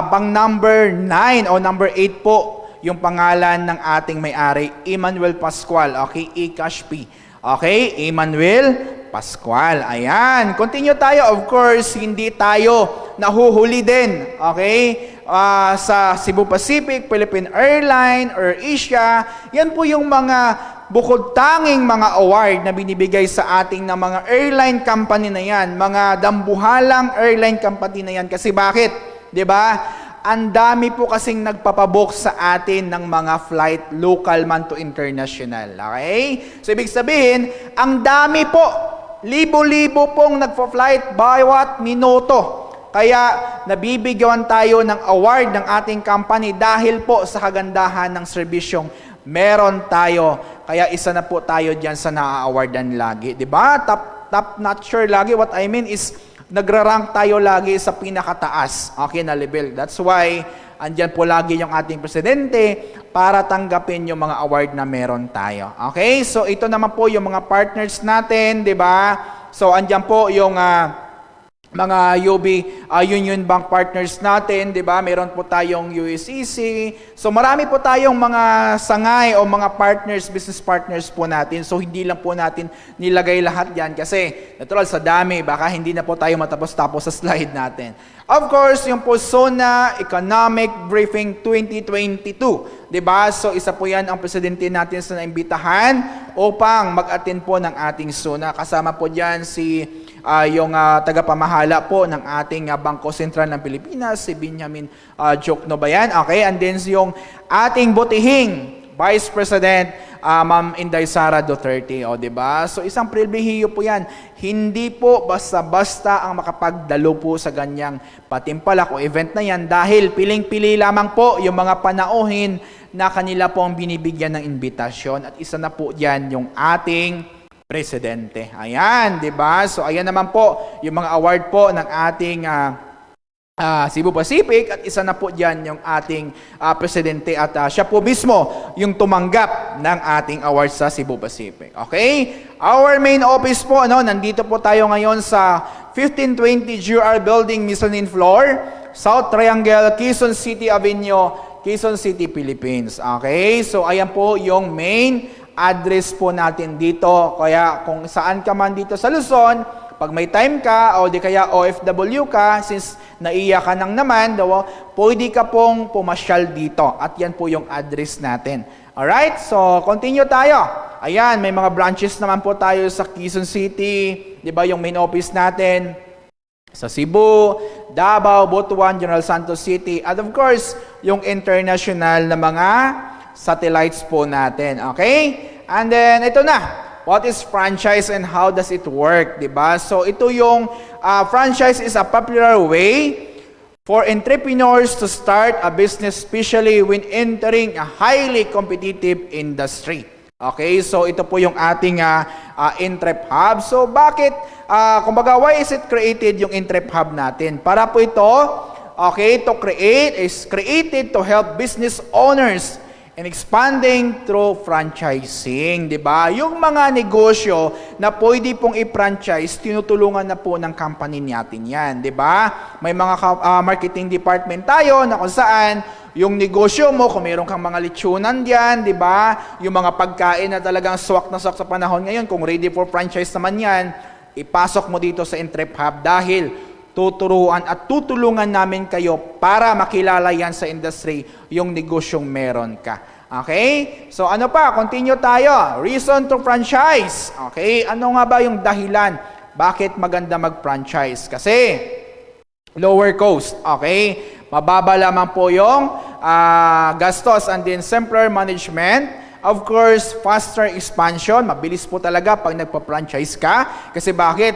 bang number 9 o number 8 po, yung pangalan ng ating may-ari, Emmanuel Pascual. Okay, eCashP. Okay, Emmanuel Pascual. Ayan. Continue tayo. Of course, hindi tayo nahuhuli din. Okay? Sa Cebu Pacific, Philippine Airline, or Asia, yan po yung mga bukod tanging mga award na binibigay sa ating ng mga airline company na yan, mga dambuhalang airline company na yan. Kasi bakit? 'Di ba? Ang dami po kasing nagpapabook sa atin ng mga flight local man to international. Okay? So, ibig sabihin, ang dami po, libo-libo pong nagpo-flight bawat minuto. Kaya nabibigyan tayo ng award ng ating company dahil po sa kagandahan ng serbisyong meron tayo. Kaya isa na po tayo diyan sa na-awardan lagi, 'di ba? Top notcher lagi. What I mean is nagra-rank tayo lagi sa pinakataas, okay, na level. That's why andyan po lagi yung ating presidente para tanggapin yung mga award na meron tayo. Okay? So ito naman po yung mga partners natin, 'di ba? So andyan po yung mga UB Union Bank partners natin, 'di ba? Meron po tayong USEC. So marami po tayong mga sangay o mga partners, business partners po natin. So hindi lang po natin nilagay lahat 'yan kasi natural sa dami, baka hindi na po tayo matapos-tapos sa slide natin. Of course, yung po SONA Economic Briefing 2022, 'di ba? So isa po 'yan ang presidente natin sa naimbitahan upang mag-attend po ng ating SONA. Kasama po diyan si yung tagapamahala po ng ating Bangko Sentral ng Pilipinas, si Benjamin Jokno ba yan? Okay, and then yung ating butihing Vice President, Ma'am Inday Sara Duterte, o diba? So isang pribilehiyo po yan. Hindi po basta-basta ang makapagdalo po sa ganyang patimpalak o event na yan dahil piling-pili lamang po yung mga panauhin na kanila po ang binibigyan ng imbitasyon at isa na po dyan yung ating presidente. Ayan, 'di ba? So ayan naman po yung mga award po ng ating Cebu Pacific at isa na po diyan yung ating presidente at siya po mismo yung tumanggap ng ating award sa Cebu Pacific. Okay? Our main office po, nandito po tayo ngayon sa 1520 GR Building, Mezzanine Floor, South Triangle, Quezon City Avenue, Quezon City, Philippines. Okay? So ayan po yung main address po natin dito. Kaya kung saan ka man dito sa Luzon, pag may time ka o di kaya OFW ka, since naiya ka nang naman, pwede ka pong pumasyal dito. At yan po yung address natin. Alright, so continue tayo. Ayan, may mga branches naman po tayo sa Quezon City, di ba yung main office natin, sa Cebu, Davao, Butuan, General Santos City, at of course, yung international na mga satellites po natin. Okay? And then, ito na. What is franchise and how does it work? Diba? So, ito yung franchise is a popular way for entrepreneurs to start a business, especially when entering a highly competitive industry. Okay, so ito po yung ating Entrep Hub. So bakit, kumbaga, why is it created yung Entrep Hub natin? Para po ito, okay, is created to help business owners in expanding through franchising, di ba? Yung mga negosyo na pwede pong i-franchise, tinutulungan na po ng company natin yan, di ba? May mga marketing department tayo na kung saan yung negosyo mo, kung mayroon kang mga lechonan diyan, di ba? Yung mga pagkain na talagang swak na swak sa panahon ngayon, kung ready for franchise naman yan, ipasok mo dito sa Entrep Hub dahil tuturuan at tutulungan namin kayo para makilala yan sa industry yung negosyong meron ka. Okay? So ano pa? Continue tayo. Reason to franchise. Okay? Ano nga ba yung dahilan? Bakit maganda mag-franchise? Kasi lower cost. Okay? Mababa lamang po yung gastos and then simpler management. Of course, faster expansion. Mabilis po talaga pag nagpa-franchise ka. Kasi bakit?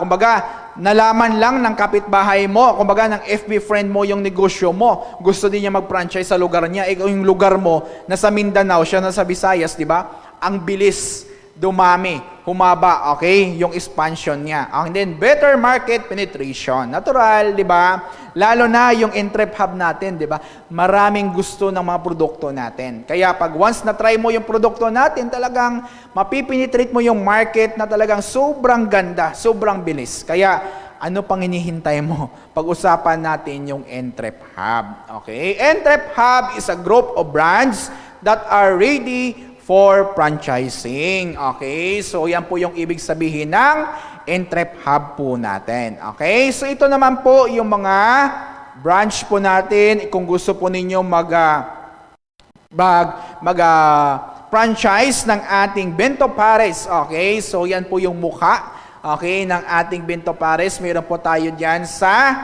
Kumbaga, nalaman lang ng kapitbahay mo, kumbaga ng FB friend mo yung negosyo mo. Gusto din niya mag-franchise sa lugar niya. Yung lugar mo, nasa Mindanao, siya nasa Visayas, di ba? Ang bilis dumami, humaba, okay? Yung expansion niya. And then, better market penetration. Natural, di ba? Lalo na yung Entrep Hub natin, di ba? Maraming gusto ng mga produkto natin. Kaya pag once na-try mo yung produkto natin, talagang mapipenetrate mo yung market na talagang sobrang ganda, sobrang bilis. Kaya, ano pang hinihintay mo? Pag-usapan natin yung Entrep Hub. Okay? Entrep Hub is a group of brands that are ready for franchising. Okay? So, yan po yung ibig sabihin ng Entrep Hub po natin. Okay? So, ito naman po yung mga branch po natin. Kung gusto po ninyo franchise ng ating Bento Pares. Okay? So, yan po yung mukha. Okay? Ng ating Bento Pares. Meron po tayo dyan sa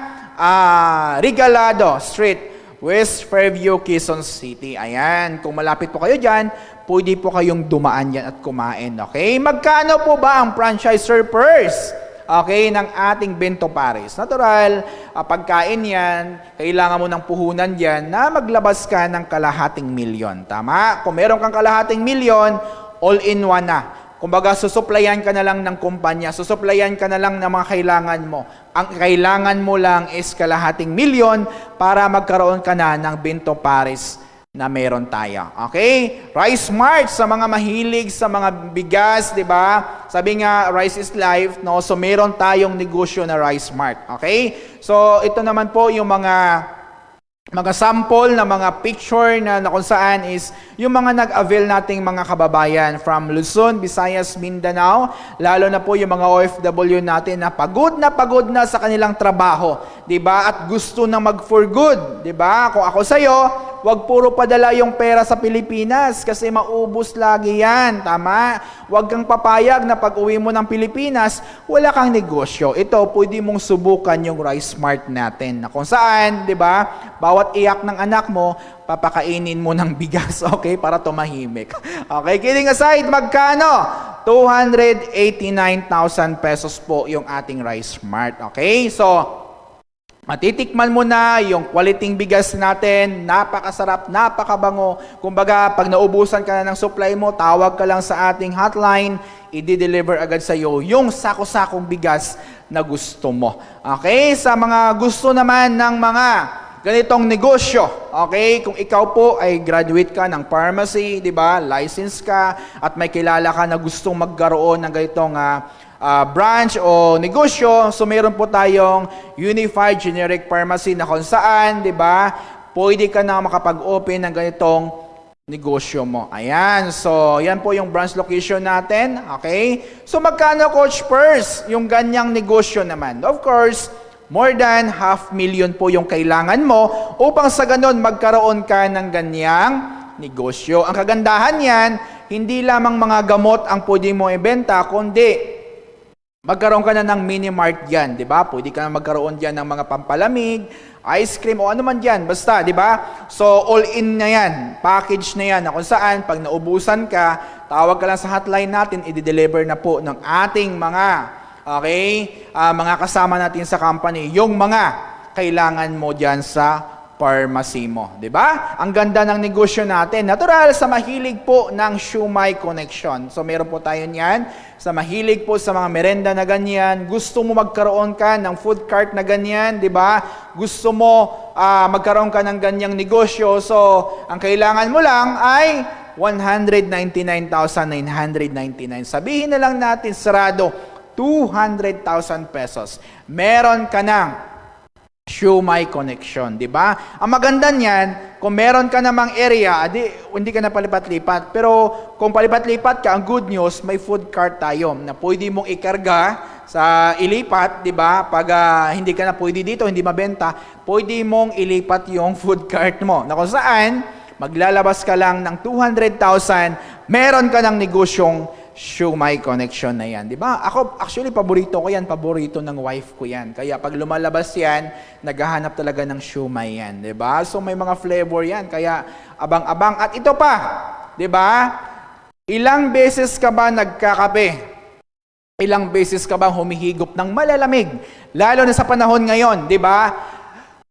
Regalado Street, West Fairview, Quezon City. Ayan. Kung malapit po kayo dyan, pwede po kayong dumaan yan at kumain. Okay? Magkano po ba ang franchiser purse? Okay? Ng ating Bento Pares. Natural, pagkain yan, kailangan mo ng puhunan dyan na maglabas ka ng kalahating milyon. Tama? Kung meron kang kalahating milyon, all-in-one na. Kumbaga, susuplayan ka na lang ng kumpanya, susuplayan ka na lang ng mga kailangan mo. Ang kailangan mo lang is kalahating milyon para magkaroon ka na ng Bento Pares na meron tayo. Okay? Rice Mart sa mga mahilig sa mga bigas, di ba? Sabi nga, rice is life, no? So, meron tayong negosyo na Rice Mart. Okay? So, ito naman po yung mga sample na mga picture na kung saan is yung mga nag-avail nating mga kababayan from Luzon, Visayas, Mindanao, lalo na po yung mga OFW natin na pagod na sa kanilang trabaho, 'di ba? At gusto na mag-for good, 'di ba? Kung ako sa iyo, wag puro padala yung pera sa Pilipinas kasi maubos lagi 'yan, tama? Wag kang papayag na pag-uwi mo ng Pilipinas, wala kang negosyo. Ito, pwede mong subukan yung Rice Mart natin na kung saan, 'di ba? Bawat iyak ng anak mo, papakainin mo ng bigas, okay, para tumahimik. Okay, kidding aside, magkano? 289,000 pesos po yung ating Rice Mart. Okay, so matitikman mo na yung quality bigas natin, napakasarap, napakabango. Kumbaga, pag naubusan ka na ng supply mo, tawag ka lang sa ating hotline, i-deliver agad sa iyo yung sako-sakong bigas na gusto mo. Okay, sa mga gusto naman ng mga ganitong negosyo, okay? Kung ikaw po ay graduate ka ng pharmacy, di ba? License ka at may kilala ka na gustong magkaroon ng ganitong branch o negosyo, so meron po tayong Unified Generic Pharmacy na kung saan, di ba? Pwede ka na makapag-open ng ganitong negosyo mo. Ayan. So, yan po yung branch location natin. Okay? So, magkano, Coach Pers, yung ganyang negosyo naman? Of course, more than 500,000 po yung kailangan mo upang sa ganun magkaroon ka ng ganyang negosyo. Ang kagandahan yan, hindi lamang mga gamot ang pwede mo ibenta, kundi magkaroon ka na ng mini mart yan, di ba? Pwede ka na magkaroon dyan ng mga pampalamig, ice cream, o ano man dyan, basta, di ba? So, all in na yan, package na yan, na kung saan, pag naubusan ka, tawag ka lang sa hotline natin, i-deliver na po ng ating mga, mga kasama natin sa company, yung mga kailangan mo dyan sa pharmacy mo, di ba? Ang ganda ng negosyo natin. Natural, sa mahilig po ng Shumai Connection. So, meron po tayo niyan. Sa mahilig po sa mga merenda na ganyan, gusto mo magkaroon ka ng food cart na ganyan, di ba? Gusto mo magkaroon ka ng ganyang negosyo. So, ang kailangan mo lang ay 199,999. Sabihin na lang natin, sarado, 200,000 pesos. Meron ka ng Shumai Connection, di ba? Ang maganda niyan, kung meron ka namang area, hindi ka na palipat-lipat. Pero kung palipat-lipat ka, ang good news, may food cart tayo na pwede mong ikarga sa ilipat, di ba? Pag hindi ka na pwede dito, hindi mabenta, pwede mong ilipat yung food cart mo. Na kung saan, maglalabas ka lang ng 200,000, meron ka ng negosyong Shumai Connection na yan. Di ba? Ako, actually, paborito ko yan. Paborito ng wife ko yan. Kaya pag lumalabas yan, naghahanap talaga ng shumai yan. Di ba? So, may mga flavor yan. Kaya, abang-abang. At ito pa, di ba? Ilang beses ka ba nagkakape? Ilang beses ka ba humihigop ng malalamig? Lalo na sa panahon ngayon, di ba?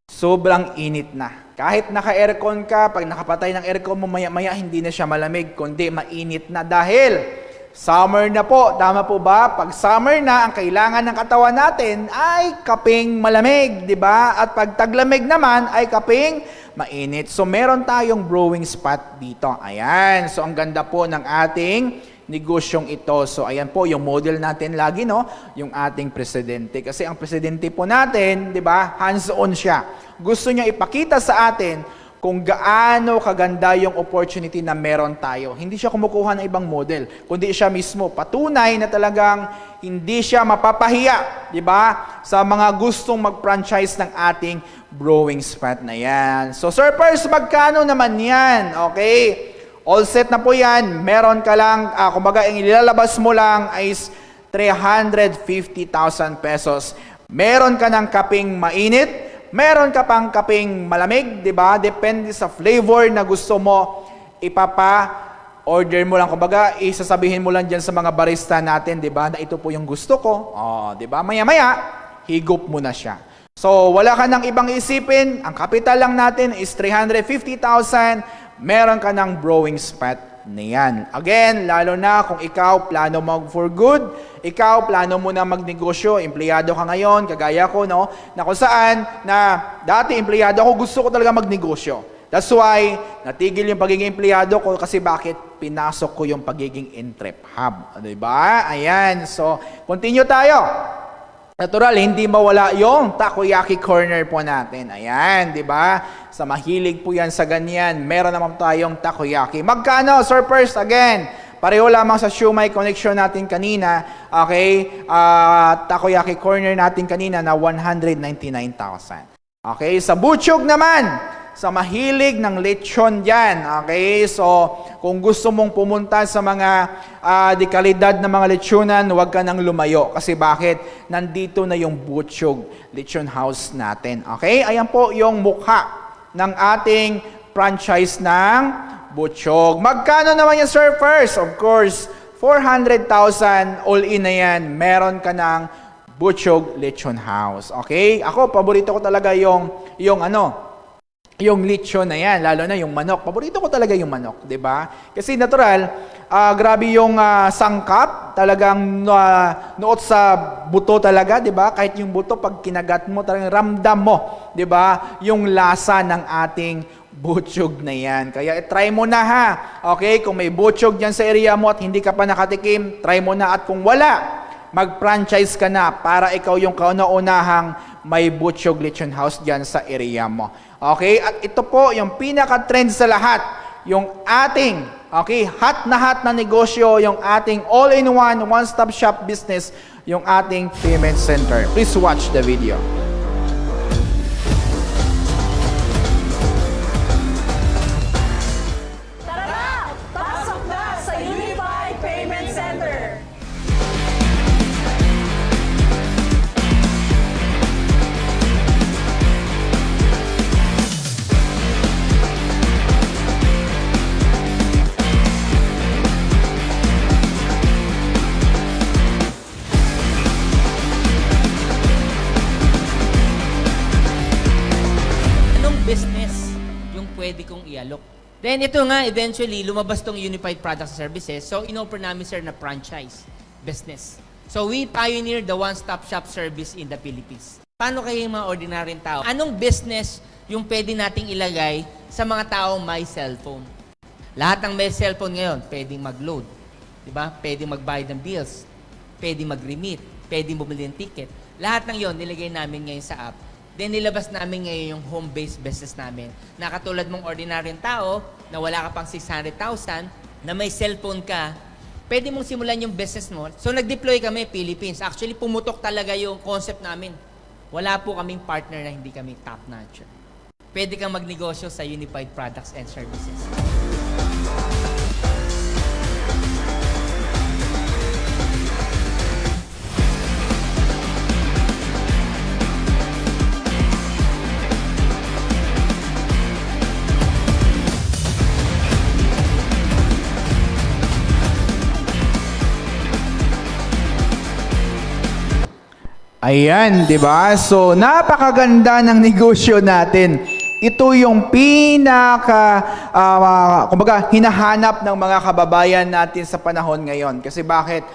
Sobrang init na. Kahit naka-aircon ka, pag nakapatay ng aircon mo, maya-maya hindi na siya malamig, kundi mainit na dahil summer na po, tama po ba? Pag summer na, ang kailangan ng katawan natin ay kaping malamig, di ba? At pag taglamig naman ay kaping mainit. So, meron tayong brewing spot dito. Ayan. So, ang ganda po ng ating negosyong ito. So, ayan po, yung model natin lagi, no? Yung ating presidente. Kasi ang presidente po natin, di ba? Hands-on siya. Gusto niya ipakita sa atin kung gaano kaganda yung opportunity na meron tayo. Hindi siya kumukuha ng ibang model, kundi siya mismo patunay na talagang hindi siya mapapahiya, di ba? Sa mga gustong mag-franchise ng ating brewing spot na yan. So, Sir Pers, magkano naman yan? Okay? All set na po yan. Meron ka lang, kumbaga, ang ilalabas mo lang ay 350,000 pesos. Meron ka ng kaping mainit, meron ka pang kaping malamig, di ba? Depende sa flavor na gusto mo, order mo lang. Kumbaga, isasabihin mo lang dyan sa mga barista natin, di ba? Na ito po yung gusto ko. Di ba? Maya-maya, higop mo na siya. So, wala ka nang ibang isipin. Ang capital lang natin is 350,000. Meron ka ng brewing spot na yan. Again, lalo na kung ikaw plano mag for good, ikaw plano mo na magnegosyo, empleyado ka ngayon, kagaya ko, no? Na kung saan, na dati empleyado ako, gusto ko talaga magnegosyo. That's why, natigil yung pagiging empleyado ko kasi bakit? Pinasok ko yung pagiging entrep hub. Diba? Ayan. So, continue tayo. Natural, hindi mawala yung takoyaki corner po natin. Ayan, di ba? Sa mahilig po yan sa ganyan, meron naman tayong takoyaki. Magkano, Sir Pers? Again, pareho lamang sa Shumai Connection natin kanina. Okay? Takoyaki corner natin kanina na 199,000. Okay? Sa Butchog naman, sa mahilig ng lechon dyan. Okay? So, kung gusto mong pumunta sa mga dekalidad na mga lechonan, huwag ka nang lumayo. Kasi bakit? Nandito na yung Butchog Lechon House natin. Okay? Ayan po yung mukha ng ating franchise ng Butchog. Magkano naman yung Sir First? Of course, 400,000 all in na yan. Meron ka ng Butchog Lechon House. Okay? Ako, paborito ko talaga yung lechon na yan, lalo na yung manok. Paborito ko talaga yung manok, di ba? Kasi natural, grabe yung sangkap, talagang nuot sa buto talaga, di ba? Kahit yung buto, pag kinagat mo, talagang ramdam mo, di ba? Yung lasa ng ating Butchog na yan. Kaya try mo na ha. Okay? Kung may Butchog dyan sa area mo at hindi ka pa nakatikim, try mo na. At kung wala, mag-franchise ka na para ikaw yung kauna-unahang may Butchog Lechon House dyan sa area mo. Okay? At ito po yung pinaka-trend sa lahat. yung ating, okay, hot na negosyo, yung ating all-in-one, one-stop shop business, yung ating payment center. Please watch the video. Tara! Pasok na sa Unified Payment Center! Anong business yung pwede kong ialok? Then ito nga, eventually, lumabas tong Unified Products and Services. So, in-offer namin, sir, na franchise business. So, we pioneered the one-stop shop service in the Philippines. Paano kayo yung mga ordinaryong tao? Anong business yung pwede nating ilagay sa mga taong may cellphone? Lahat ng may cellphone ngayon, pwedeng mag-load. Diba? Pwedeng magbayad ng bills. Pwedeng mag-remit. Pwedeng bumili ng ticket. Lahat ng yon nilagay namin ngayon sa app. Then nilabas namin ngayon yung home-based business namin. Na katulad mong ordinaryong tao, na wala ka pang 600,000, na may cellphone ka, pwede mong simulan yung business mo. So nag-deploy kami, Philippines. Actually, pumutok talaga yung concept namin. Wala po kaming partner na hindi kami top-notch. Pwede kang magnegosyo sa Unified Products and Services. Ayan, di ba? So, napakaganda ng negosyo natin. Ito yung kumbaga, hinahanap ng mga kababayan natin sa panahon ngayon. Kasi bakit?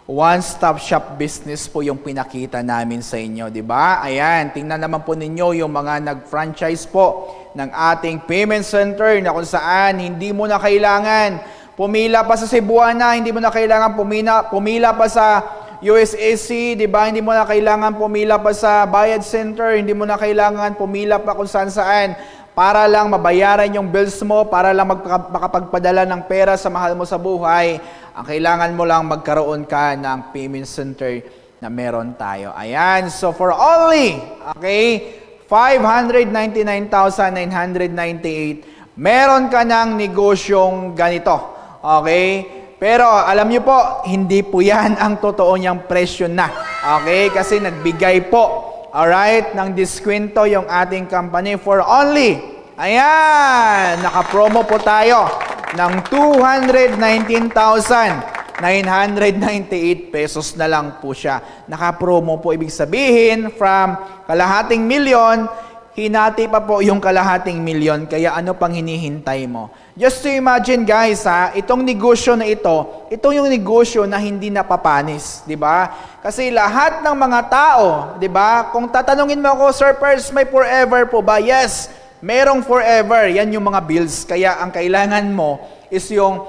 One-stop shop business po yung pinakita namin sa inyo, di ba? Ayan, tingnan naman po ninyo yung mga nag-franchise po ng ating payment center na kung saan hindi mo na kailangan pumila pa sa Cebuana, hindi mo na kailangan pumila pa sa USAC, di ba? Hindi mo na kailangan pumila pa sa Bayad Center, hindi mo na kailangan pumila pa kung saan-saan para lang mabayaran yung bills mo, para lang makapagpadala ng pera sa mahal mo sa buhay. Ang kailangan mo lang magkaroon ka ng payment center na meron tayo. Ayan, so for only, okay, 599,998, meron ka ng negosyong ganito. Okay? Pero alam niyo po, hindi po yan ang totoo niyang presyo na. Okay? Kasi nagbigay po, alright, ng diskwento yung ating company for only, ayan, naka-promo po tayo ng 219,998 pesos na lang po siya. Naka-promo po, ibig sabihin, from kalahating milyon, hinati pa po yung kalahating milyon, kaya ano pang hinihintay mo? Just to imagine guys itong negosyo na ito yung negosyo na hindi napapanis, di ba? Kasi lahat ng mga tao, di ba? Kung tatanungin mo ako, Sir Pers, may forever po ba? Yes, merong forever. Yan yung mga bills. Kaya ang kailangan mo is yung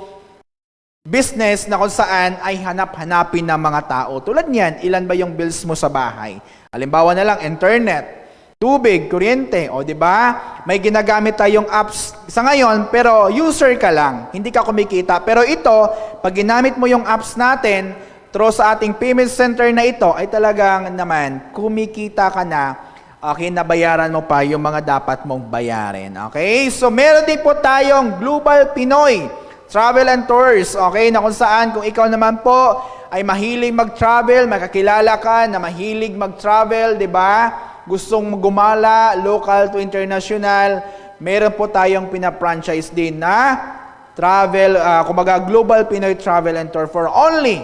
business na kung saan ay hanap-hanapin ng mga tao. Tulad niyan, ilan ba yung bills mo sa bahay? Halimbawa na lang, internet, tubig, kuryente, o di ba? May ginagamit tayong apps sa ngayon, pero user ka lang, hindi ka kumikita. Pero ito, pag ginamit mo yung apps natin, through sa ating payment center na ito, ay talagang naman, kumikita ka na, okay, nabayaran mo pa yung mga dapat mong bayarin. Okay? So, meron din po tayong Global Pinoy Travel and Tours, okay, na kung saan, kung ikaw naman po ay mahilig mag-travel, makakilala ka na mahilig mag-travel, di ba? Gustong gumala, local to international, meron po tayong pina-franchise din na travel, kumbaga Global Pinoy Travel and Tour for only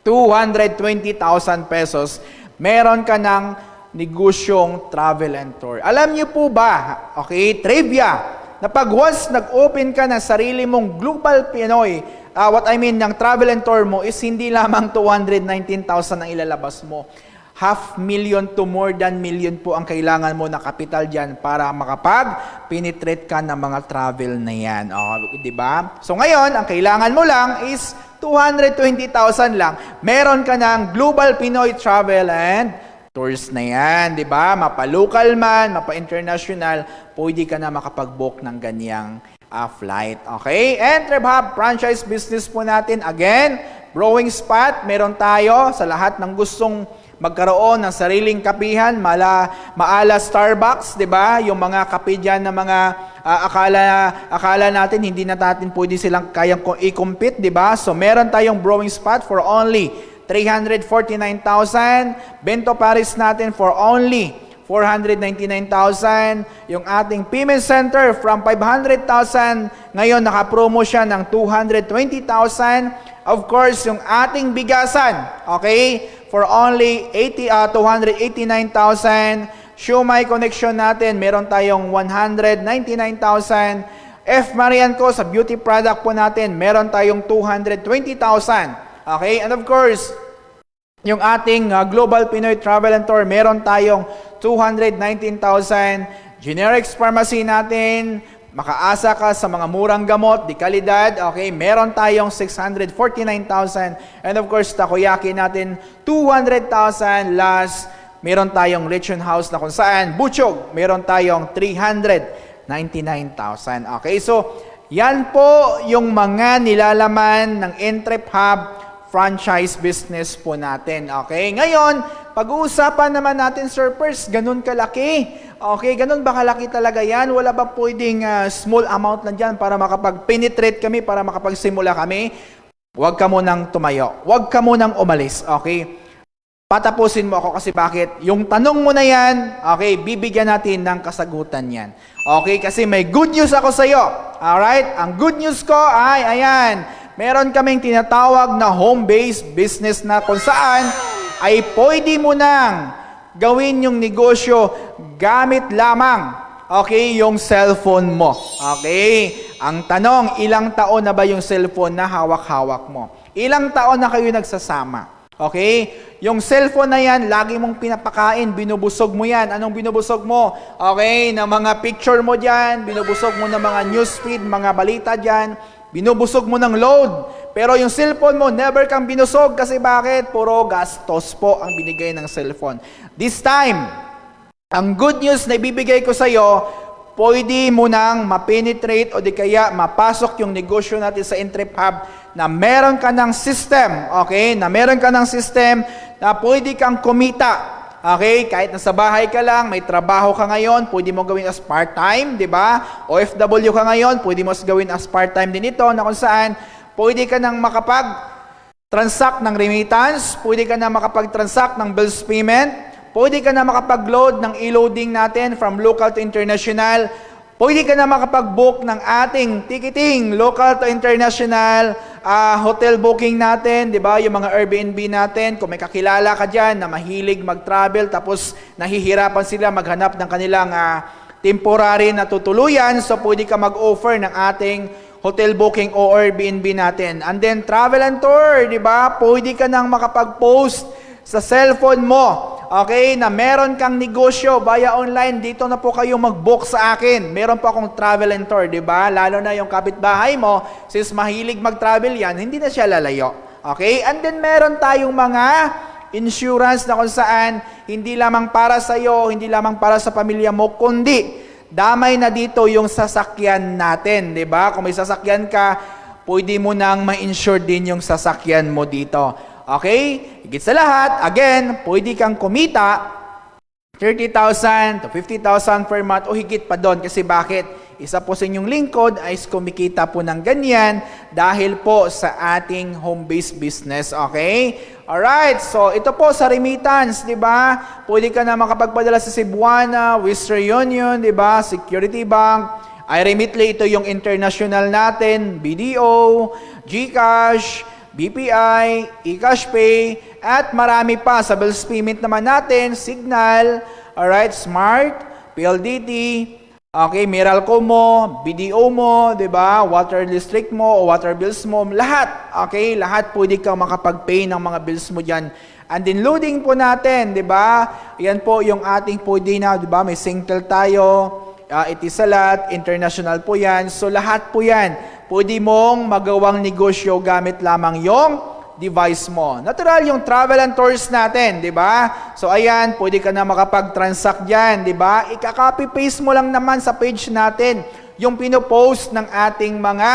220,000 pesos. Meron ka ng negosyong travel and tour. Alam niyo po ba, okay, trivia, na pag once nag-open ka ng sarili mong Global Pinoy, what I mean, ng travel and tour mo is hindi lamang 219,000 ang ilalabas mo. 500,000 to more than million po ang kailangan mo na kapital dyan para makapag-penetrate ka ng mga travel na yan. Di ba? So ngayon, ang kailangan mo lang is 220,000 lang. Meron ka ng Global Pinoy Travel and Tours na yan. Di ba? Mapa-local man, mapa-international, pwede ka na makapag-book ng ganyang flight. Okay? Entrep Hub, franchise business po natin. Again, growing spot, meron tayo sa lahat ng gustong magkaroon ng sariling kapihan, maala Starbucks, 'di ba? Yung mga kape diyan na mga akala natin hindi na natin pwede silang kayang i-compete, 'di ba? So meron tayong growing spot for only 349,000, Bento Paris natin for only 499,000, yung ating payment center from 500,000, ngayon naka-promo siya ng 220,000. Of course, yung ating bigasan, okay, for only 289,000. Shumai connection natin, meron tayong 199,000. F. Marian ko sa beauty product po natin, meron tayong 220,000. Okay, and of course, yung ating Global Pinoy Travel and Tour, meron tayong 219,000. Generics pharmacy natin, makaasa ka sa mga murang gamot, di kalidad, okay, meron tayong 649,000. And of course, takoyaki natin, 200,000. Last, meron tayong Lechon House na kung saan, Butchog, meron tayong 399,000. Okay, so, yan po yung mga nilalaman ng Entrep Hub franchise business po natin. Okay? Ngayon, pag-uusapan naman natin, Sir Pers, ganun kalaki. Okay, ganun ba kalaki talaga yan? Wala ba pwedeng small amount lang dyan para makapag-penetrate kami, para makapagsimula kami? Huwag ka munang tumayo. Huwag ka munang umalis. Okay? Patapusin mo ako kasi bakit? Yung tanong mo na yan, okay, bibigyan natin ng kasagutan yan. Okay? Kasi may good news ako sa iyo. Alright? Ang good news ko ay, ayan, meron kaming tinatawag na home-based business na kung saan ay pwede mo nang gawin yung negosyo gamit lamang, okay, yung cellphone mo. Okay? Ang tanong, ilang taon na ba yung cellphone na hawak-hawak mo? Ilang taon na kayo nagsasama? Okay? Yung cellphone na yan, lagi mong pinapakain, binubusog mo yan. Anong binubusog mo? Okay? Na mga picture mo dyan, binubusog mo ng mga newsfeed, mga balita dyan, binubusog mo ng load. Pero yung cellphone mo, never kang binusog kasi bakit? Puro gastos po ang binigay ng cellphone. This time, ang good news na ibibigay ko sa iyo, pwede mo nang ma-penetrate o di kaya mapasok yung negosyo natin sa Entrep Hub na meron ka ng system, okay? Na meron ka ng system na pwede kang kumita. Okay, kahit nasa bahay ka lang, may trabaho ka ngayon, pwede mo gawin as part-time, di ba? OFW ka ngayon, pwede mo gawin as part-time din ito, na kung saan, pwede ka nang makapag-transact ng remittance, pwede ka nang makapag-transact ng bills payment, pwede ka nang makapag-load ng e-loading natin from local to international, pwede ka nang makapag-book ng ating ticketing, local to international, hotel booking natin, di ba? Yung mga Airbnb natin, kung may kakilala ka dyan na mahilig mag-travel, tapos nahihirapan sila maghanap ng kanilang temporary na tutuluyan, so pwede ka mag-offer ng ating hotel booking o Airbnb natin. And then, travel and tour, di ba? Pwede ka nang makapag-post sa cellphone mo, okay, na meron kang negosyo via online, dito na po kayo mag-book sa akin. Meron po akong travel and tour, di ba? Lalo na yung kapitbahay mo, since mahilig mag-travel yan, hindi na siya lalayo. Okay? And then meron tayong mga insurance na kung saan hindi lamang para sa iyo, hindi lamang para sa pamilya mo, kundi damay na dito yung sasakyan natin, di ba? Kung may sasakyan ka, pwede mo nang ma-insure din yung sasakyan mo dito. Okay? Higit sa lahat, again, pwede kang kumita 30,000 to 50,000 per month o higit pa doon. Kasi bakit? Isa po sa inyong lingkod ay kumikita po ng ganyan dahil po sa ating home-based business. Okay? Alright, so ito po sa remittance, di ba? Pwede ka na makapagpadala sa Cebuana, Western Union, di ba? Security Bank, iRemitly, ito yung international natin, BDO, GCash, BPI, eCash Pay, at marami pa sa bills payment naman natin, Signal, alright, Smart, PLDT, okay, Meralco mo, BDO mo, 'di ba? Water district mo o water bills mo, lahat, okay, lahat pwede kang makapag-pay ng mga bills mo diyan. And then loading po natin, 'di ba? Yan po yung ating pwede na, 'di ba? May Singtel tayo, Etisalat, international po yan. So lahat po yan, pwede mong magawang negosyo gamit lamang yung device mo. Natural yung travel and tours natin, di ba? So ayan, pwede ka na makapag-transact dyan, di ba? Ika-copy paste mo lang naman sa page natin yung pinopost ng ating mga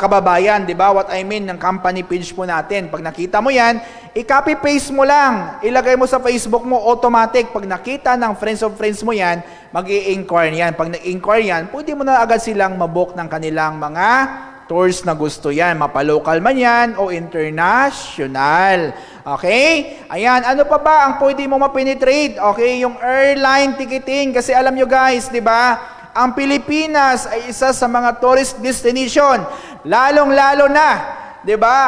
kababayan, di ba? What I mean, ng company page po natin. Pag nakita mo yan, i-copy-paste mo lang. Ilagay mo sa Facebook mo, automatic. Pag nakita ng friends of friends mo yan, mag-i-inquire yan. Pag nag-inquire yan, pwede mo na agad silang mabook ng kanilang mga tours na gusto yan. Mapa-local man yan o international. Okay? Ayan, ano pa ba ang pwede mo ma-penetrate? Okay, yung airline ticketing. Kasi alam nyo guys, di ba? Ang Pilipinas ay isa sa mga tourist destination. Lalong-lalo na, 'di ba?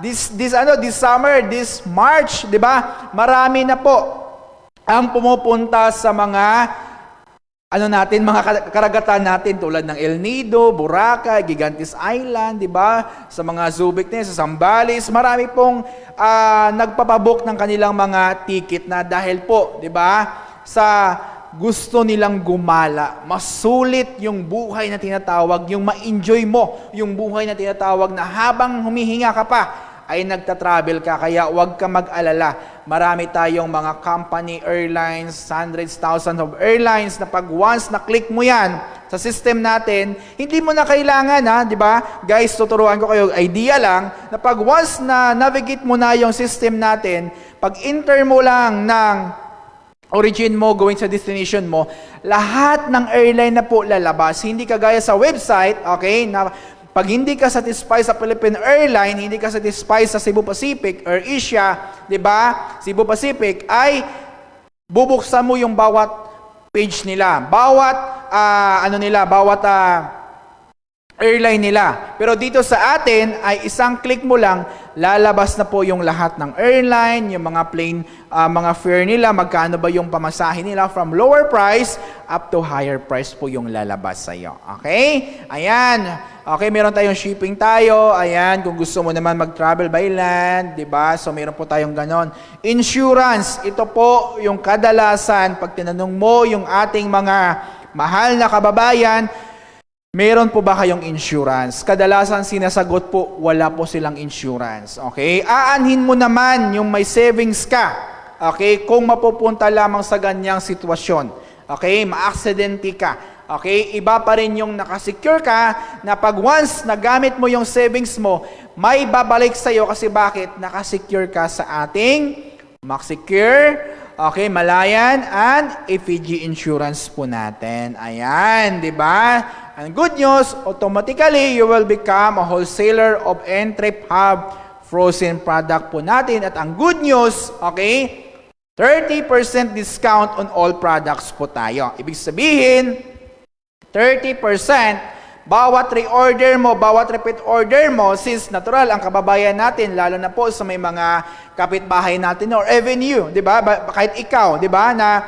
This summer, this March, 'di ba? Marami na po ang pumupunta sa mga mga karagatan natin tulad ng El Nido, Boracay, Gigantes Island, 'di ba? Sa mga Subic na, sa Zambales, marami pong nagpapabook ng kanilang mga ticket na dahil po, 'di ba? Sa gusto nilang gumala. Masulit yung buhay na tinatawag, yung ma-enjoy mo, yung buhay na tinatawag na habang humihinga ka pa, ay nagta-travel ka. Kaya huwag ka mag-alala. Marami tayong mga company airlines, hundreds, thousands of airlines na pag once na-click mo yan sa system natin, hindi mo na kailangan, di ba? Guys, tuturuan ko kayo, idea lang, na pag once na navigate mo na yung system natin, pag enter mo lang ng origin mo, going sa destination mo, lahat ng airline na po lalabas. Hindi kagaya sa website, okay, na pag hindi ka satisfied sa Philippine Airline, hindi ka satisfied sa Cebu Pacific or Asia, di ba? Cebu Pacific, ay bubuksan mo yung bawat page nila. Bawat, bawat airline nila. Pero dito sa atin, ay isang click mo lang, lalabas na po yung lahat ng airline, yung mga plane, mga fare nila, magkano ba yung pamasahe nila from lower price up to higher price po yung lalabas sa iyo. Okay? Ayan. Okay, meron tayong shipping tayo. Ayan, kung gusto mo naman mag-travel by land, 'di ba? So meron po tayong ganon. Insurance, ito po yung kadalasan pag tinanong mo yung ating mga mahal na kababayan, meron po ba kayong insurance? Kadalasan sinasagot po, wala po silang insurance. Okay? Aanhin mo naman yung may savings ka. Okay? Kung mapupunta lamang sa ganyang sitwasyon. Okay? Ma-aksidente ka. Okay? Iba pa rin yung nakasecure ka na pag once nagamit mo yung savings mo, may babalik sa'yo kasi bakit? Nakasecure ka sa ating MaxSecure, okay, Malayan, and FEG insurance po natin. Ayan, di ba? Ang good news, automatically, you will become a wholesaler of Entrep Hub frozen product po natin. At ang good news, okay, 30% discount on all products po tayo. Ibig sabihin, 30%, bawat reorder mo, bawat repeat order mo, since natural, ang kababayan natin, lalo na po sa may mga kapitbahay natin or even you, di ba? Kahit ikaw, di ba, na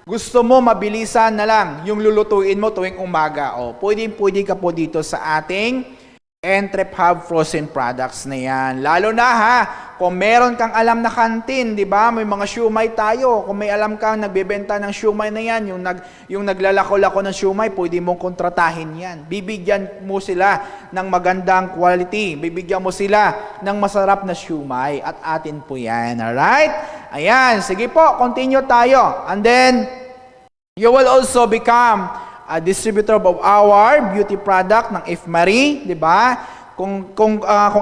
gusto mo mabilisan na lang yung lulutuin mo tuwing umaga. O, pwede ka po dito sa ating Entrep Hub frozen products na yan. Lalo na kung meron kang alam na kantin, di ba? May mga siumay tayo. Kung may alam kang nagbebenta ng siumay na yan, yung naglalako-lako ng siumay, pwede mong kontratahin yan. Bibigyan mo sila ng magandang quality. Bibigyan mo sila ng masarap na siumay. At atin po yan. Alright? Ayan. Sige po, continue tayo. And then, you will also become a distributor of our beauty product ng If Marie, di ba? Kung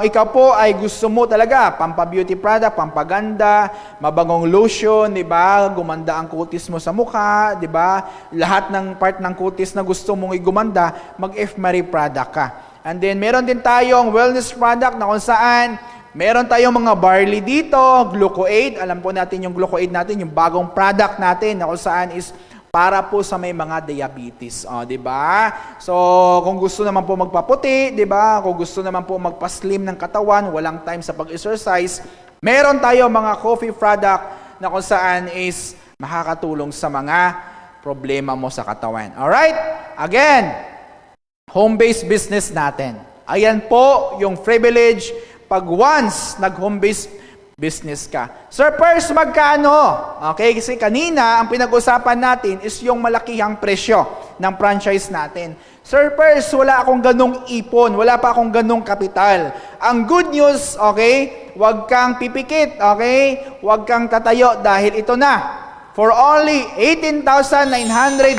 ikaw po ay gusto mo talaga pampa-beauty product, pampaganda, mabagong lotion, di ba? Gumanda ang kutis mo sa mukha, di ba? Lahat ng part ng kutis na gusto mong igumanda, mag-If Marie product ka. And then meron din tayong wellness product na kung saan meron tayong mga barley dito, Gluco-Aid. Alam po natin yung Gluco-Aid natin, yung bagong product natin na kung saan is para po sa may mga diabetes, di ba? So, kung gusto naman po magpaputi, di ba? Kung gusto naman po magpa-slim ng katawan, walang time sa pag-exercise, meron tayo mga coffee product na kung saan is makakatulong sa mga problema mo sa katawan. Alright? Again, home-based business natin. Ayan po yung privilege pag once nag-home-based business ka. Sir Pers, magkano? Okay, kasi kanina ang pinag-usapan natin is yung malakihang presyo ng franchise natin. Sir Pers, wala akong ganong ipon, wala pa akong ganong kapital. Ang good news, okay, huwag kang pipikit, okay? Huwag kang tatayo dahil ito na. For only 18,998.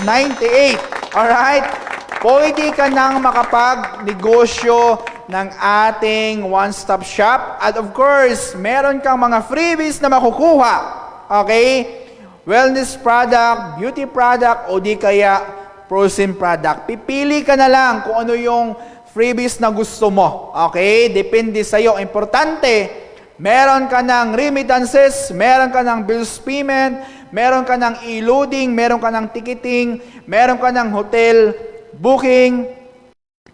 Alright? pwede ka nang makapag-negosyo ng ating one-stop shop. At of course, meron kang mga freebies na makukuha. Okay? Wellness product, beauty product, o di kaya frozen product. Pipili ka na lang kung ano yung freebies na gusto mo. Okay? Depende sa'yo. Importante, meron ka ng remittances, meron ka ng bills payment, meron ka ng e-loading, meron ka ng ticketing, meron ka ng hotel booking,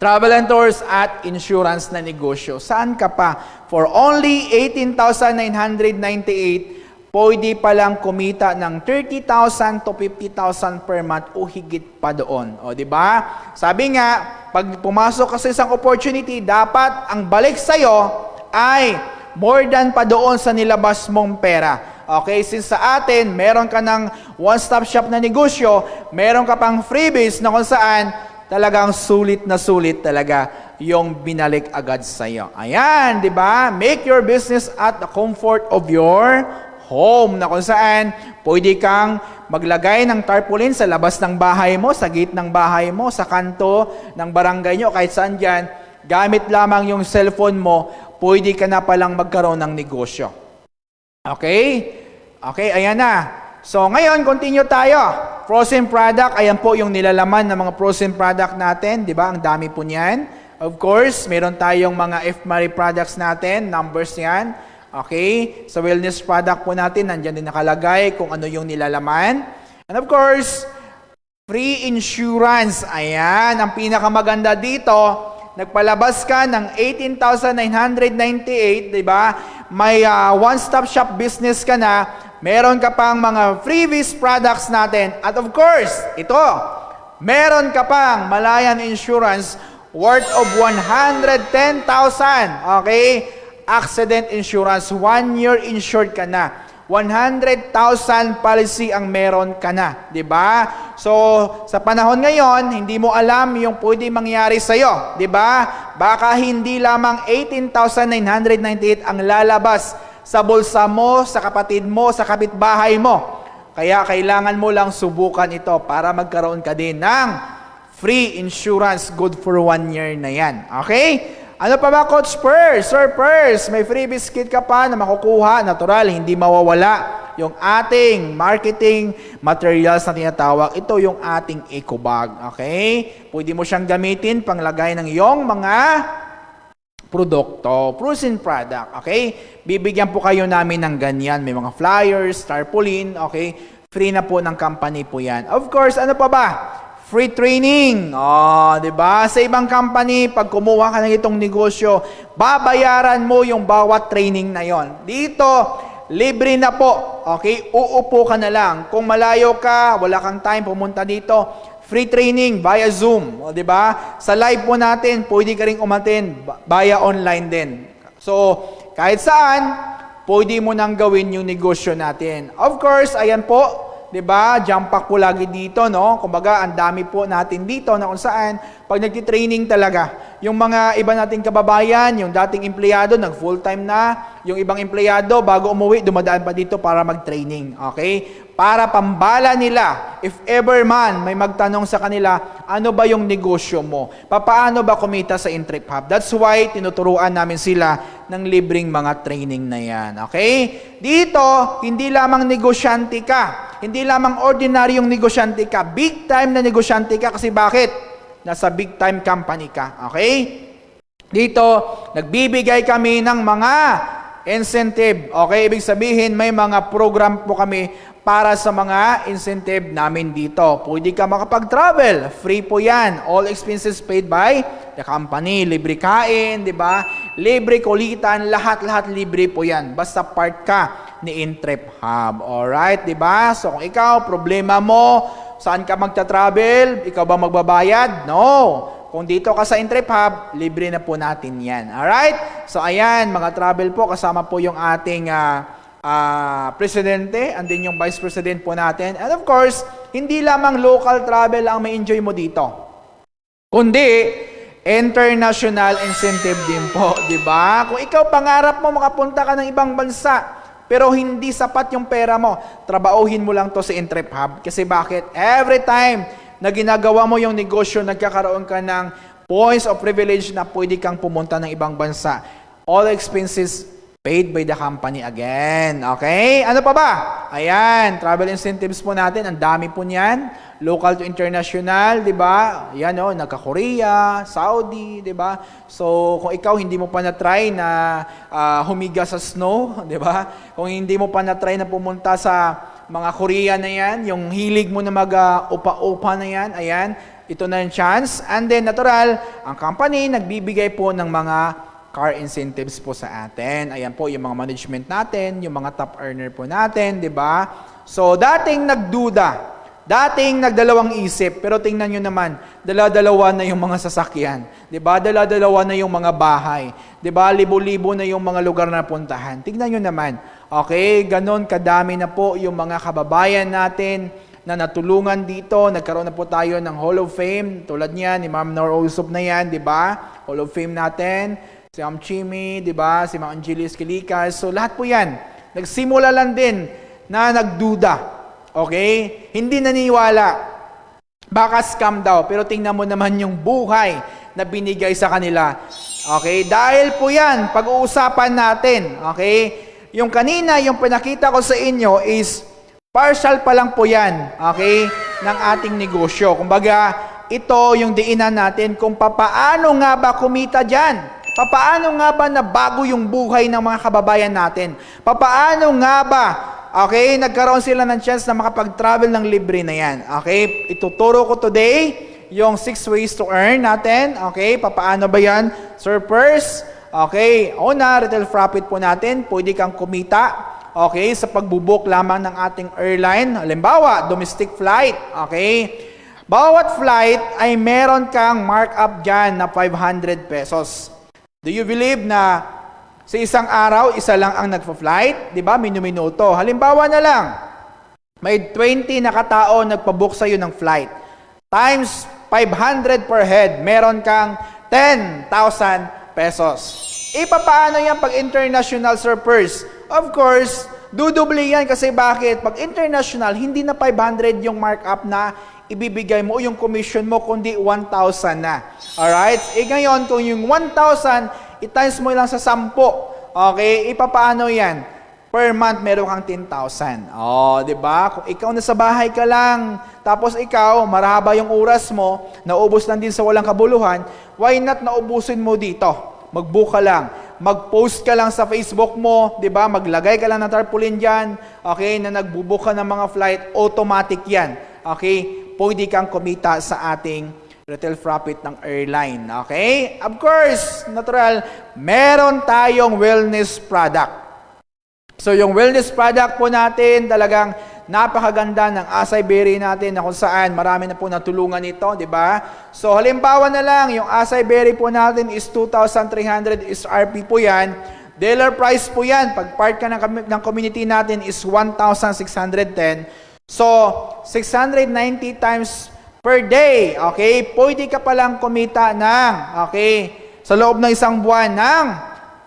travel and tours, at insurance na negosyo. Saan ka pa? For only 18,998, pwede palang kumita ng 30,000 to 50,000 per month o higit pa doon. O, di ba? Sabi nga, pag pumasok ka sa isang opportunity, dapat ang balik sa'yo ay more than pa doon sa nilabas mong pera. Okay, since sa atin, meron ka ng one-stop shop na negosyo, meron ka pang freebies na kung saan talagang sulit na sulit talaga yung binalik agad sa'yo. Ayan, di ba? Make your business at the comfort of your home, na kung saan pwede kang maglagay ng tarpaulin sa labas ng bahay mo, sa gate ng bahay mo, sa kanto ng barangay nyo, kahit saan dyan, gamit lamang yung cellphone mo, pwede ka na palang magkaroon ng negosyo. Okay? Okay, ayan na. So, ngayon, continue tayo. Frozen product, ayan po yung nilalaman ng mga frozen product natin, di ba? Ang dami po niyan. Of course, meron tayong mga F-Marie products natin, numbers yan. Okay? Sa wellness product po natin, nandyan din nakalagay kung ano yung nilalaman. And of course, free insurance. Ayan, ang pinakamaganda dito, nagpalabas ka ng 18,998, di ba? May one-stop shop business ka na, meron ka pang mga freebies products natin. At of course, ito, meron ka pang Malayan Insurance worth of 110,000. Okay? Accident insurance, 1 year insured ka na. 100,000 policy ang meron ka na, 'di ba? So, sa panahon ngayon, hindi mo alam yung pwede mangyari sa iyo, 'di ba? Baka hindi lamang 18,998 ang lalabas sa bulsa mo, sa kapatid mo, sa kapitbahay mo. Kaya kailangan mo lang subukan ito para magkaroon ka din ng free insurance good for 1 year na 'yan. Okay? Ano pa ba, Coach Pers? Sir Pers, may free biscuit ka pa na makukuha. Natural, hindi mawawala yung ating marketing materials na tinatawag. Ito yung ating eco bag. Okay? Pwede mo siyang gamitin panglagay ng iyong mga produkto, frozen product. Okay? Bibigyan po kayo namin ng ganyan. May mga flyers, tarpaulin. Okay? Free na po ng company po yan. Of course, ano pa ba? Free training. Oh, 'di ba? Sa ibang company, pag kumuha ka ng itong negosyo, babayaran mo yung bawat training na 'yon. Dito, libre na po. Okay? Uupo ka na lang. Kung malayo ka, wala kang time pumunta dito, free training via Zoom, o 'di ba? Sa live po natin, pwede ka ring umattend via online din. So, kahit saan, pwede mo nang gawin yung negosyo natin. Of course, ayan po, 'di ba? Jump pack po lagi dito, no? Kumbaga, ang dami po natin dito na kung saan pag nagti-training talaga, yung mga iba nating kababayan, yung dating empleyado, nag-full-time na, yung ibang empleyado, bago umuwi, dumadaan pa dito para mag-training. Okay? Para pambala nila, if ever man may magtanong sa kanila, ano ba yung negosyo mo? Papaano ba kumita sa Intrip Hub? That's why tinuturuan namin sila ng libreng mga training na yan. Okay? Dito, hindi lamang negosyante ka. Hindi lamang ordinaryong negosyante ka. Big time na negosyante ka. Kasi bakit? Nasa big time company ka. Okay? Dito, nagbibigay kami ng mga incentive. Okay? Ibig sabihin, may mga program po kami para sa mga incentive namin dito. Pwede ka makapag-travel. Free po yan. All expenses paid by the company. Libre kain, di ba? Libre kulitan. Lahat-lahat libre po yan. Basta part ka ni Intrip Hub. Alright, di ba? So kung ikaw, problema mo, saan ka magta-travel? Ikaw ba magbabayad? No. Kung dito ka sa Intrip Hub, libre na po natin yan. Alright? So ayan, mga travel po, kasama po yung ating presidente, and then yung vice president po natin. And of course, hindi lamang local travel ang may enjoy mo dito, kundi international incentive din po, di ba? Kung ikaw pangarap mo makapunta ka ng ibang bansa, pero hindi sapat yung pera mo, trabahuhin mo lang to sa Intrip Hub. Kasi bakit? Every time na ginagawa mo yung negosyo, nagkakaroon ka ng points of privilege na pwede kang pumunta ng ibang bansa. All expenses paid by the company again. Okay? Ano pa ba? Ayan, travel incentives po natin. Ang dami po niyan. Local to international, di ba? Ayan o, nagka-Korea, Saudi, di ba? So, kung ikaw hindi mo pa na-try na humiga sa snow, di ba? Kung hindi mo pa na-try na pumunta sa mga Korea na yan, yung hilig mo na mag-upa-upa na yan, ayan, ito na yung chance. And then, natural, ang company nagbibigay po ng mga car incentives po sa atin. Ayan po yung mga management natin, yung mga top earner po natin, di ba? So, dating nagduda, dating nagdalawang isip, pero tingnan nyo naman, dala-dalawa na yung mga sasakyan, di ba? Dala-dalawa na yung mga bahay, di ba? Libo-libo na yung mga lugar na puntahan. Tingnan nyo naman, okay, ganon kadami na po yung mga kababayan natin na natulungan dito. Nagkaroon na po tayo ng Hall of Fame, tulad niyan, ni Ma'am Nor Usop na yan, di ba? Hall of Fame natin. Si Ma'am Chimmy, di ba? Si Ma'am Angelis Kilicas. So, lahat po yan. Nagsimula lang din na nagduda. Okay? Hindi naniwala. Baka scam daw. Pero tingnan mo naman yung buhay na binigay sa kanila. Okay? Dahil po yan, pag-uusapan natin. Okay? Yung kanina, yung pinakita ko sa inyo is partial pa lang po yan. Okay? Ng ating negosyo. Kumbaga, ito yung diinan natin kung papaano nga ba kumita dyan. Papaano nga ba na bago yung buhay ng mga kababayan natin? Papaano nga ba, okay, nagkaroon sila ng chance na makapag-travel ng libre na yan? Okay, ituturo ko today yung 6 ways to earn natin. Okay, papaano ba yan? Sir Pers, okay, una, retail profit po natin, pwede kang kumita, okay, sa pagbubuk lamang ng ating airline. Halimbawa, domestic flight, okay? Bawat flight ay meron kang markup dyan na 500 pesos. Do you believe na sa isang araw, isa lang ang nagpa-flight? Di ba? Minuminuto. Halimbawa na lang, may 20 na katao nagpabook sa'yo ng flight. Times 500 per head, meron kang 10,000 pesos. Paano yan pag international, Sir Pers? Of course, dudubli yan kasi bakit? Pag international, hindi na 500 yung markup na ibibigay mo o yung commission mo, kundi 1,000 na. Alright? Ngayon, kung yung 1,000, i-times mo lang sa 10. Okay? Papaano yan? Per month, meron kang 10,000. Oh, di ba? Kung ikaw nasa bahay ka lang, tapos ikaw, marahaba yung oras mo, naubos lang din sa walang kabuluhan, why not naubusin mo dito? Mag-book ka lang. Mag-post ka lang sa Facebook mo, di ba? Maglagay ka lang ng tarpaulin dyan, okay, na nagbubook ka ng mga flight, automatic yan. Okay? Pwede kang kumita sa ating retail profit ng airline. Okay? Of course, natural, meron tayong wellness product. So, yung wellness product po natin, talagang napakaganda ng acai berry natin na kung saan marami na po natulungan ito, di ba? So, halimbawa na lang, yung acai berry po natin is 2,300 SRP po yan. Dealer price po yan. Pag part ka ng community natin is 1,610. So, 690 times per day, okay? Pwede ka palang kumita ng, okay, sa loob ng isang buwan ng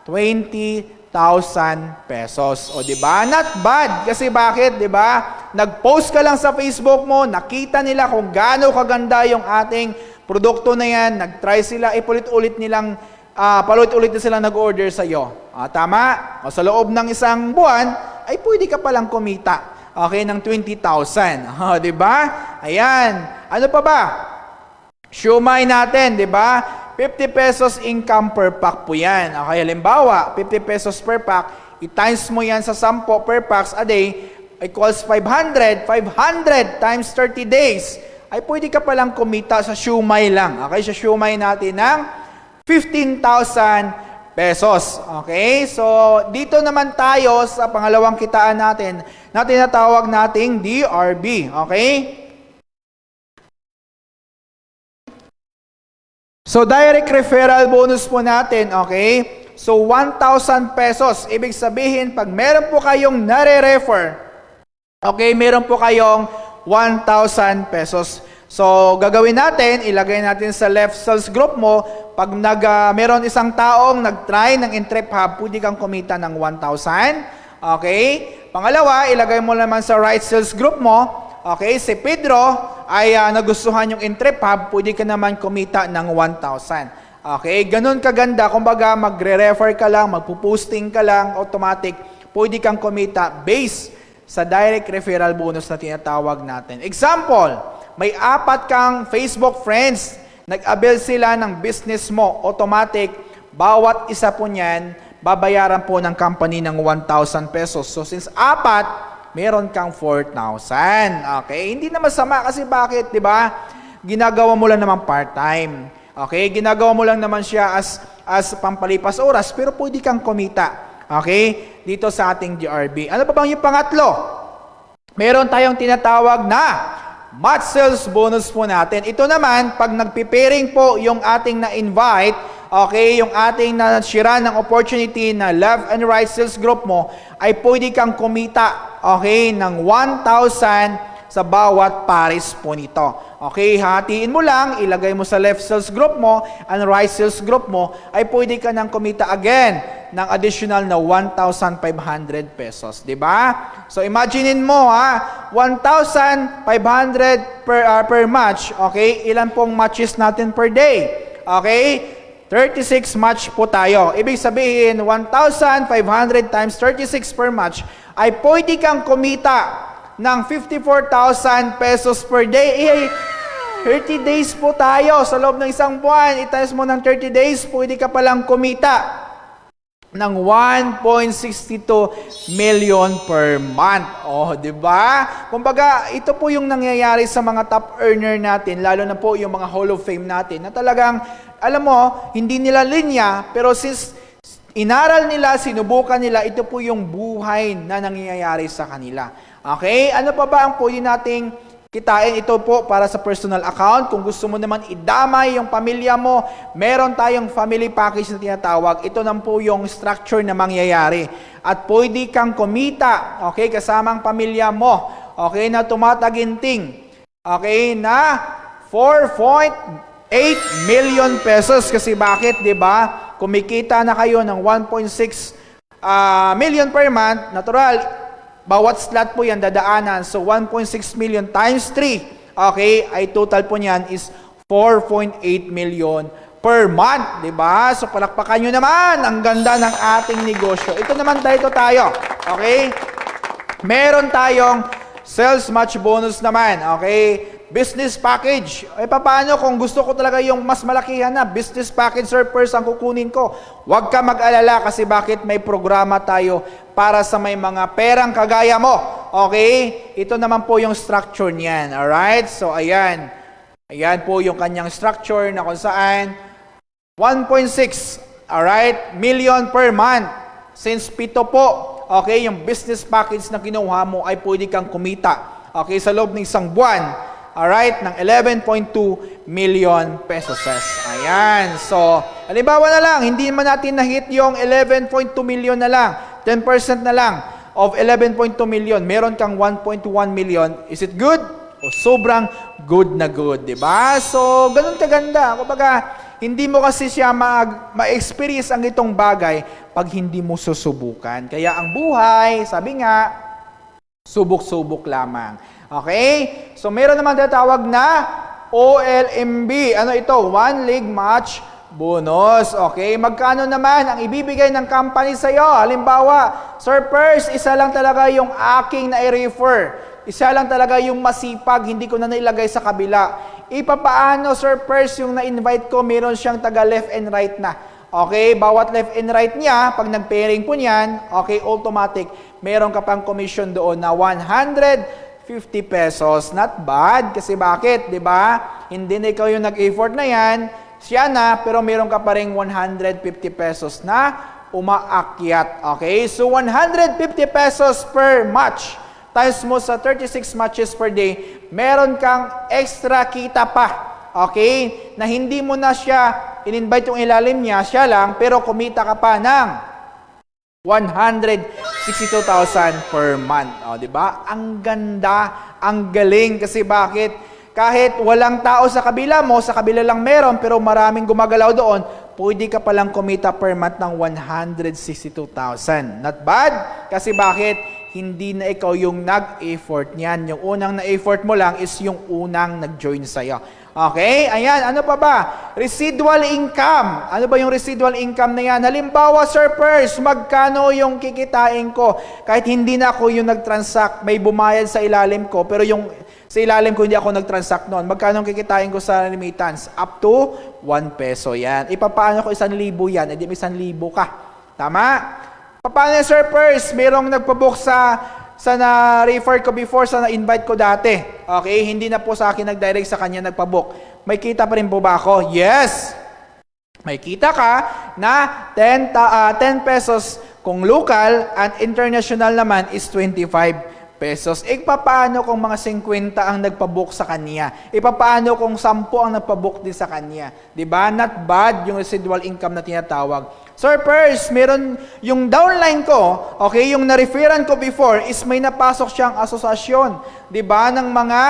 20,000 pesos. O, di ba? Not bad. Kasi bakit, di ba? Nag-post ka lang sa Facebook mo, nakita nila kung gaano kaganda yung ating produkto na yan, nag-try sila, ipulit-ulit nilang, palulit-ulit na sila nag-order sa'yo. Tama? O, sa loob ng isang buwan, ay pwede ka palang kumita. Okay, ng 20,000. Di ba? Ayan. Ano pa ba? Siomai natin, di ba? 50 pesos income per pack po yan. Okay, halimbawa, 50 pesos per pack, i-times mo yan sa 10 per packs a day, equals 500. 500 times 30 days. Ay pwede ka palang kumita sa siomai lang. Okay, sa siomai natin ng 15,000 pesos. Okay? So, dito naman tayo sa pangalawang kitaan natin na tinatawag nating DRB. Okay? So, direct referral bonus po natin. Okay? So, 1,000 pesos. Ibig sabihin, pag meron po kayong nare-refer, okay, meron po kayong 1,000 pesos. So, gagawin natin, ilagay natin sa left sales group mo, pag meron isang taong nag-try ng Entrep Hub, pwede kang kumita ng 1,000. Okay? Pangalawa, ilagay mo naman sa right sales group mo, okay, si Pedro ay nagustuhan yung Entrep Hub, pwede ka naman kumita ng 1,000. Okay, ganun kaganda. Kumbaga, magre-refer ka lang, magpo-posting ka lang, automatic, pwede kang kumita based sa direct referral bonus na tinatawag natin. Example, may 4 kang Facebook friends, nag-avail sila ng business mo, automatic, bawat isa po niyan, babayaran po ng company ng 1,000 pesos. So since 4, meron kang 4,000. Okay? Hindi na masama kasi bakit, 'di ba? Ginagawa mo lang naman part-time. Okay? Ginagawa mo lang naman siya as pampalipas oras, pero pwede kang kumita. Okay? Dito sa ating GRB. Ano pa bang yung pangatlo? Meron tayong tinatawag na match sales bonus po natin. Ito naman, pag nagpiparing po yung ating na-invite, okay, yung ating na-share ng opportunity na Love and Right Sales Group mo, ay pwede kang kumita, okay, ng 1,000 sa bawat pares po nito. Okay, hatiin mo lang, ilagay mo sa left sales group mo, and right sales group mo, ay pwede ka nang kumita again ng additional na 1,500 pesos. Diba? So, imaginein mo, 1,500 per match. Okay? Ilan pong matches natin per day? Okay? 36 match po tayo. Ibig sabihin, 1,500 times 36 per match ay pwede kang kumita ng 54,000 pesos per day. 30 days po tayo. Sa loob ng isang buwan, i-times mo ng 30 days, pwede ka palang kumita ng 1.62 million per month. Oh, 'di ba? Kumbaga, ito po yung nangyayari sa mga top earner natin, lalo na po yung mga Hall of Fame natin, na talagang, alam mo, hindi nila linya, pero since inaral nila, sinubukan nila, ito po yung buhay na nangyayari sa kanila. Okay? Ano pa ba ang pwede nating kitain? Ito po para sa personal account. Kung gusto mo naman idamay yung pamilya mo, meron tayong family package na tinatawag. Ito na po yung structure na mangyayari. At pwede kang kumita, okay, kasamang pamilya mo, okay, na tumataginting, okay, na 4.8 million pesos. Kasi bakit, di ba? Kumikita na kayo ng 1.6 million per month, natural, bawat slot po yan dadaanan. So, 1.6 million times 3, okay, ay total po niyan is 4.8 million per month. Diba? So, palakpakan nyo naman. Ang ganda ng ating negosyo. Ito naman tayo. Okay? Meron tayong sales match bonus naman. Okay? Business package. E paano kung gusto ko talaga yung mas malakihan na business package, sir, first ang kukunin ko? Huwag ka mag-alala kasi bakit may programa tayo para sa may mga perang kagaya mo. Okay? Ito naman po yung structure niyan. Alright? So, ayan. Ayan po yung kanyang structure na kung saan 1.6, alright, million per month. Since 7 po, okay, yung business package na kinuha mo ay pwede kang kumita. Okay? Sa loob ng isang buwan. Alright, ng 11.2 million pesos. Ayan. So, halimbawa na lang, hindi man natin na-hit yung 11.2 million na lang. 10% na lang of 11.2 million. Meron kang 1.1 million. Is it good? O sobrang good na good, di ba? So, ganun kaganda. Kumbaga, hindi mo kasi siya ma-experience ang itong bagay pag hindi mo susubukan. Kaya ang buhay, sabi nga, subok-subok lamang. Okay? So, meron naman tatawag na OLMB. Ano ito? One League Match Bonus. Okay? Magkano naman ang ibibigay ng company sa'yo? Halimbawa, Sir Pers, isa lang talaga yung aking na-refer. Isa lang talaga yung masipag, hindi ko na nailagay sa kabila. Ipapaano, Sir Pers, yung na-invite ko, meron siyang taga left and right na. Okay? Bawat left and right niya, pag nag-pairing po niyan, okay, automatic, meron ka pang commission doon na 150 pesos. Not bad. Kasi bakit? Diba? Hindi na ikaw yung nag-effort na yan. Siya na, pero meron ka pa rin 150 pesos na umaakyat. Okay? So, 150 pesos per match. Times mo sa 36 matches per day, meron kang extra kita pa. Okay? Na hindi mo na siya in-invite yung ilalim niya, siya lang, pero kumita ka pa ng 162,000 per month. O, di ba? Ang ganda, ang galing. Kasi bakit? Kahit walang tao sa kabila mo, sa kabila lang meron, pero maraming gumagalaw doon, pwede ka palang kumita per month ng 162,000. Not bad? Kasi bakit? hindi na ikaw yung nag-effort niyan. Yung unang na-effort mo lang is yung unang nag-join sa'yo. Okay? Ayan, ano pa ba? Residual income. Ano ba yung residual income na yan? Halimbawa, Sir Pers, magkano yung kikitain ko? Kahit hindi na ako yung nag-transact, may bumayad sa ilalim ko, pero yung sa ilalim ko hindi ako nag-transact noon. Magkano ang kikitain ko sa remittance? Up to 1 peso yan. Ipapaano ko 1,000 yan? Edi may 1,000 ka. Tama? Paano yan, Sir Pers? Merong nagpabook sa na-refer ko before, sa na-invite ko dati. Okay? Hindi na po sa akin nag-direct, sa kanya nagpabook. May kita pa rin po ba ako? Yes! May kita ka na 10 pesos kung local at international naman is 25 pesos. Paano kung mga 50 ang nagpabook sa kanya? Paano kung 10 ang nagpabook din sa kanya? Diba? Not bad yung residual income na tinatawag. Sir Pers, meron yung downline ko, okay, yung na-referan ko before is may napasok siyang asosasyon, 'di ba, ng mga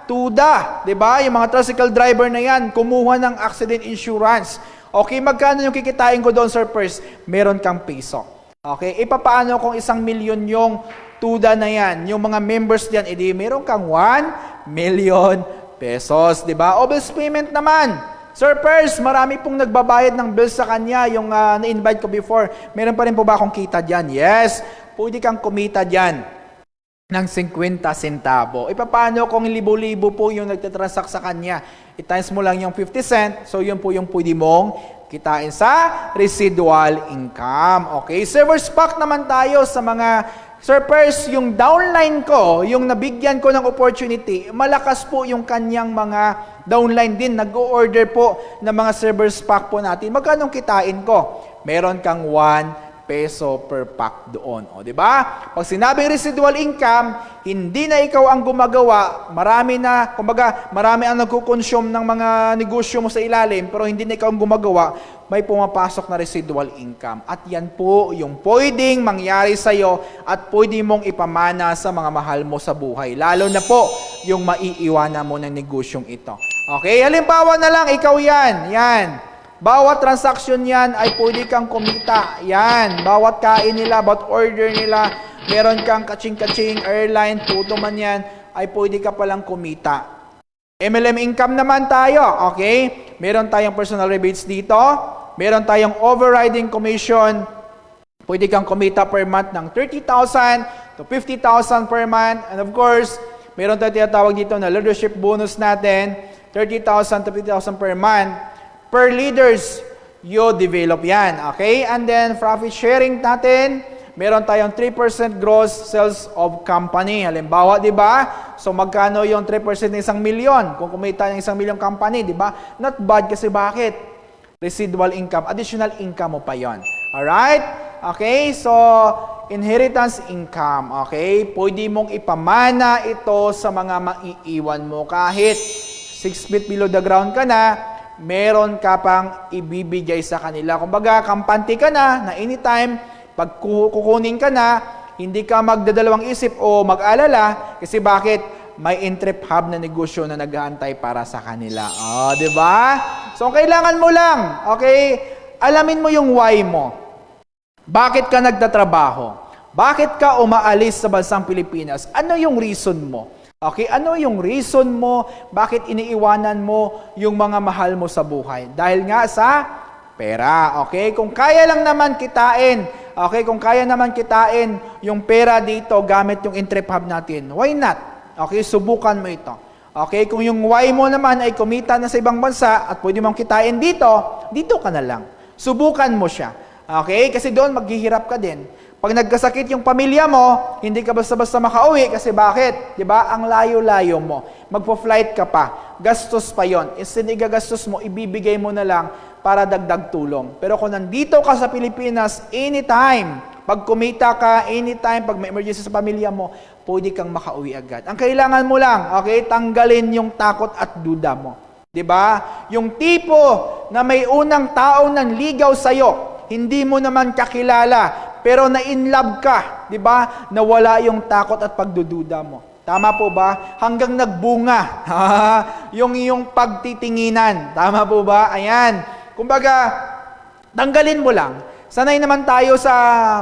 TUDA, 'di ba? Yung mga tricycle driver na 'yan, kumuha ng accident insurance. Okay, magkano yung kikitain ko doon, Sir Pers? Meron kang piso. Okay, paano kung 1 milyon yung TUDA na 'yan, yung mga members diyan, edi meron kang 1 million pesos, 'di ba? Bills payment naman. Sir Pers, marami pong nagbabayad ng bills sa kanya, yung na-invite ko before. Meron pa rin po ba akong kita dyan? Yes, pwede kang kumita dyan ng 50 centavo. Paano kung libo-libo po yung nagtatransact sa kanya? I-times mo lang yung 50 cent, so yun po yung pwede mong kitain sa residual income. Okay, server's pack naman tayo sa mga Sir Pers, yung downline ko, yung nabigyan ko ng opportunity, malakas po yung kanyang mga downline din. Nag-o-order po ng mga server's pack po natin. Magkano kitain ko? Meron kang 1 peso per pack doon. O, di ba? Pag sinabing residual income, hindi na ikaw ang gumagawa, marami ang nagko-consume ng mga negosyo mo sa ilalim, pero hindi na ikaw ang gumagawa, may pumapasok na residual income. At yan po yung pwedeng mangyari sa'yo at pwede mong ipamana sa mga mahal mo sa buhay. Lalo na po yung maiiwanan mo ng negosyong ito. Okay? Halimbawa na lang, ikaw yan. Yan. Bawat transaction yan ay pwede kang kumita. Yan. Bawat kain nila, bawat order nila, meron kang kaching-kaching, airline, tuto man yan, ay pwede ka palang kumita. MLM income naman tayo. Okay? Meron tayong personal rebates dito. Meron tayong overriding commission. Pwede kang kumita per month ng 30,000 to 50,000 per month. And of course, meron tayong tinatawag dito na leadership bonus natin, 30,000 to 50,000 per month. Per leaders, you develop yan. Okay? And then, profit sharing natin, meron tayong 3% gross sales of company. Halimbawa, di ba? So, magkano yung 3% ng 1 milyon? Kung kumita ng 1 milyon company, di ba? Not bad kasi bakit? Residual income, additional income mo pa yon. Alright? Okay? So, inheritance income. Okay? Pwede mong ipamana ito sa mga maiiwan mo. Kahit 6 feet below the ground ka na, meron ka pang ibibigay sa kanila. Kumbaga, kampante ka na anytime, pag kukunin ka na, hindi ka magdadalawang isip o mag-alala kasi bakit? May entrep hub na negosyo na nag-aantay para sa kanila. Oh, di ba? So, kailangan mo lang, okay? Alamin mo yung why mo. Bakit ka nagtatrabaho? Bakit ka umaalis sa bansang Pilipinas? Ano yung reason mo? Okay, ano yung reason mo? Bakit iniiwanan mo yung mga mahal mo sa buhay? Dahil nga sa pera. Okay, kung kaya lang naman kitain, okay, kung kaya naman kitain yung pera dito gamit yung entrep hub natin, why not? Okay, subukan mo ito. Okay, kung yung why mo naman ay kumita na sa ibang bansa at pwede mong kitain dito, dito ka na lang. Subukan mo siya. Okay, kasi doon maghihirap ka din. Pag nagkasakit yung pamilya mo, hindi ka basta-basta makauwi kasi bakit? 'Di ba? Ang layo-layo mo. Magpo-flight ka pa. Gastos pa 'yon. Instead igagastos mo, ibibigay mo na lang para dagdag tulong. Pero kung nandito ka sa Pilipinas, anytime, pag kumita ka, anytime, pag may emergency sa pamilya mo, pwede kang makauwi agad. Ang kailangan mo lang, okay, tanggalin yung takot at duda mo. 'Di ba? Yung tipo na may unang tao nang ligaw sa'yo, hindi mo naman kakilala, pero na-inlove ka, 'di ba? Nawala yung takot at pagdududa mo. Tama po ba? Hanggang nagbunga yung iyong pagtitinginan. Tama po ba? Ayan. Kumbaga, tanggalin mo lang. Sanay naman tayo sa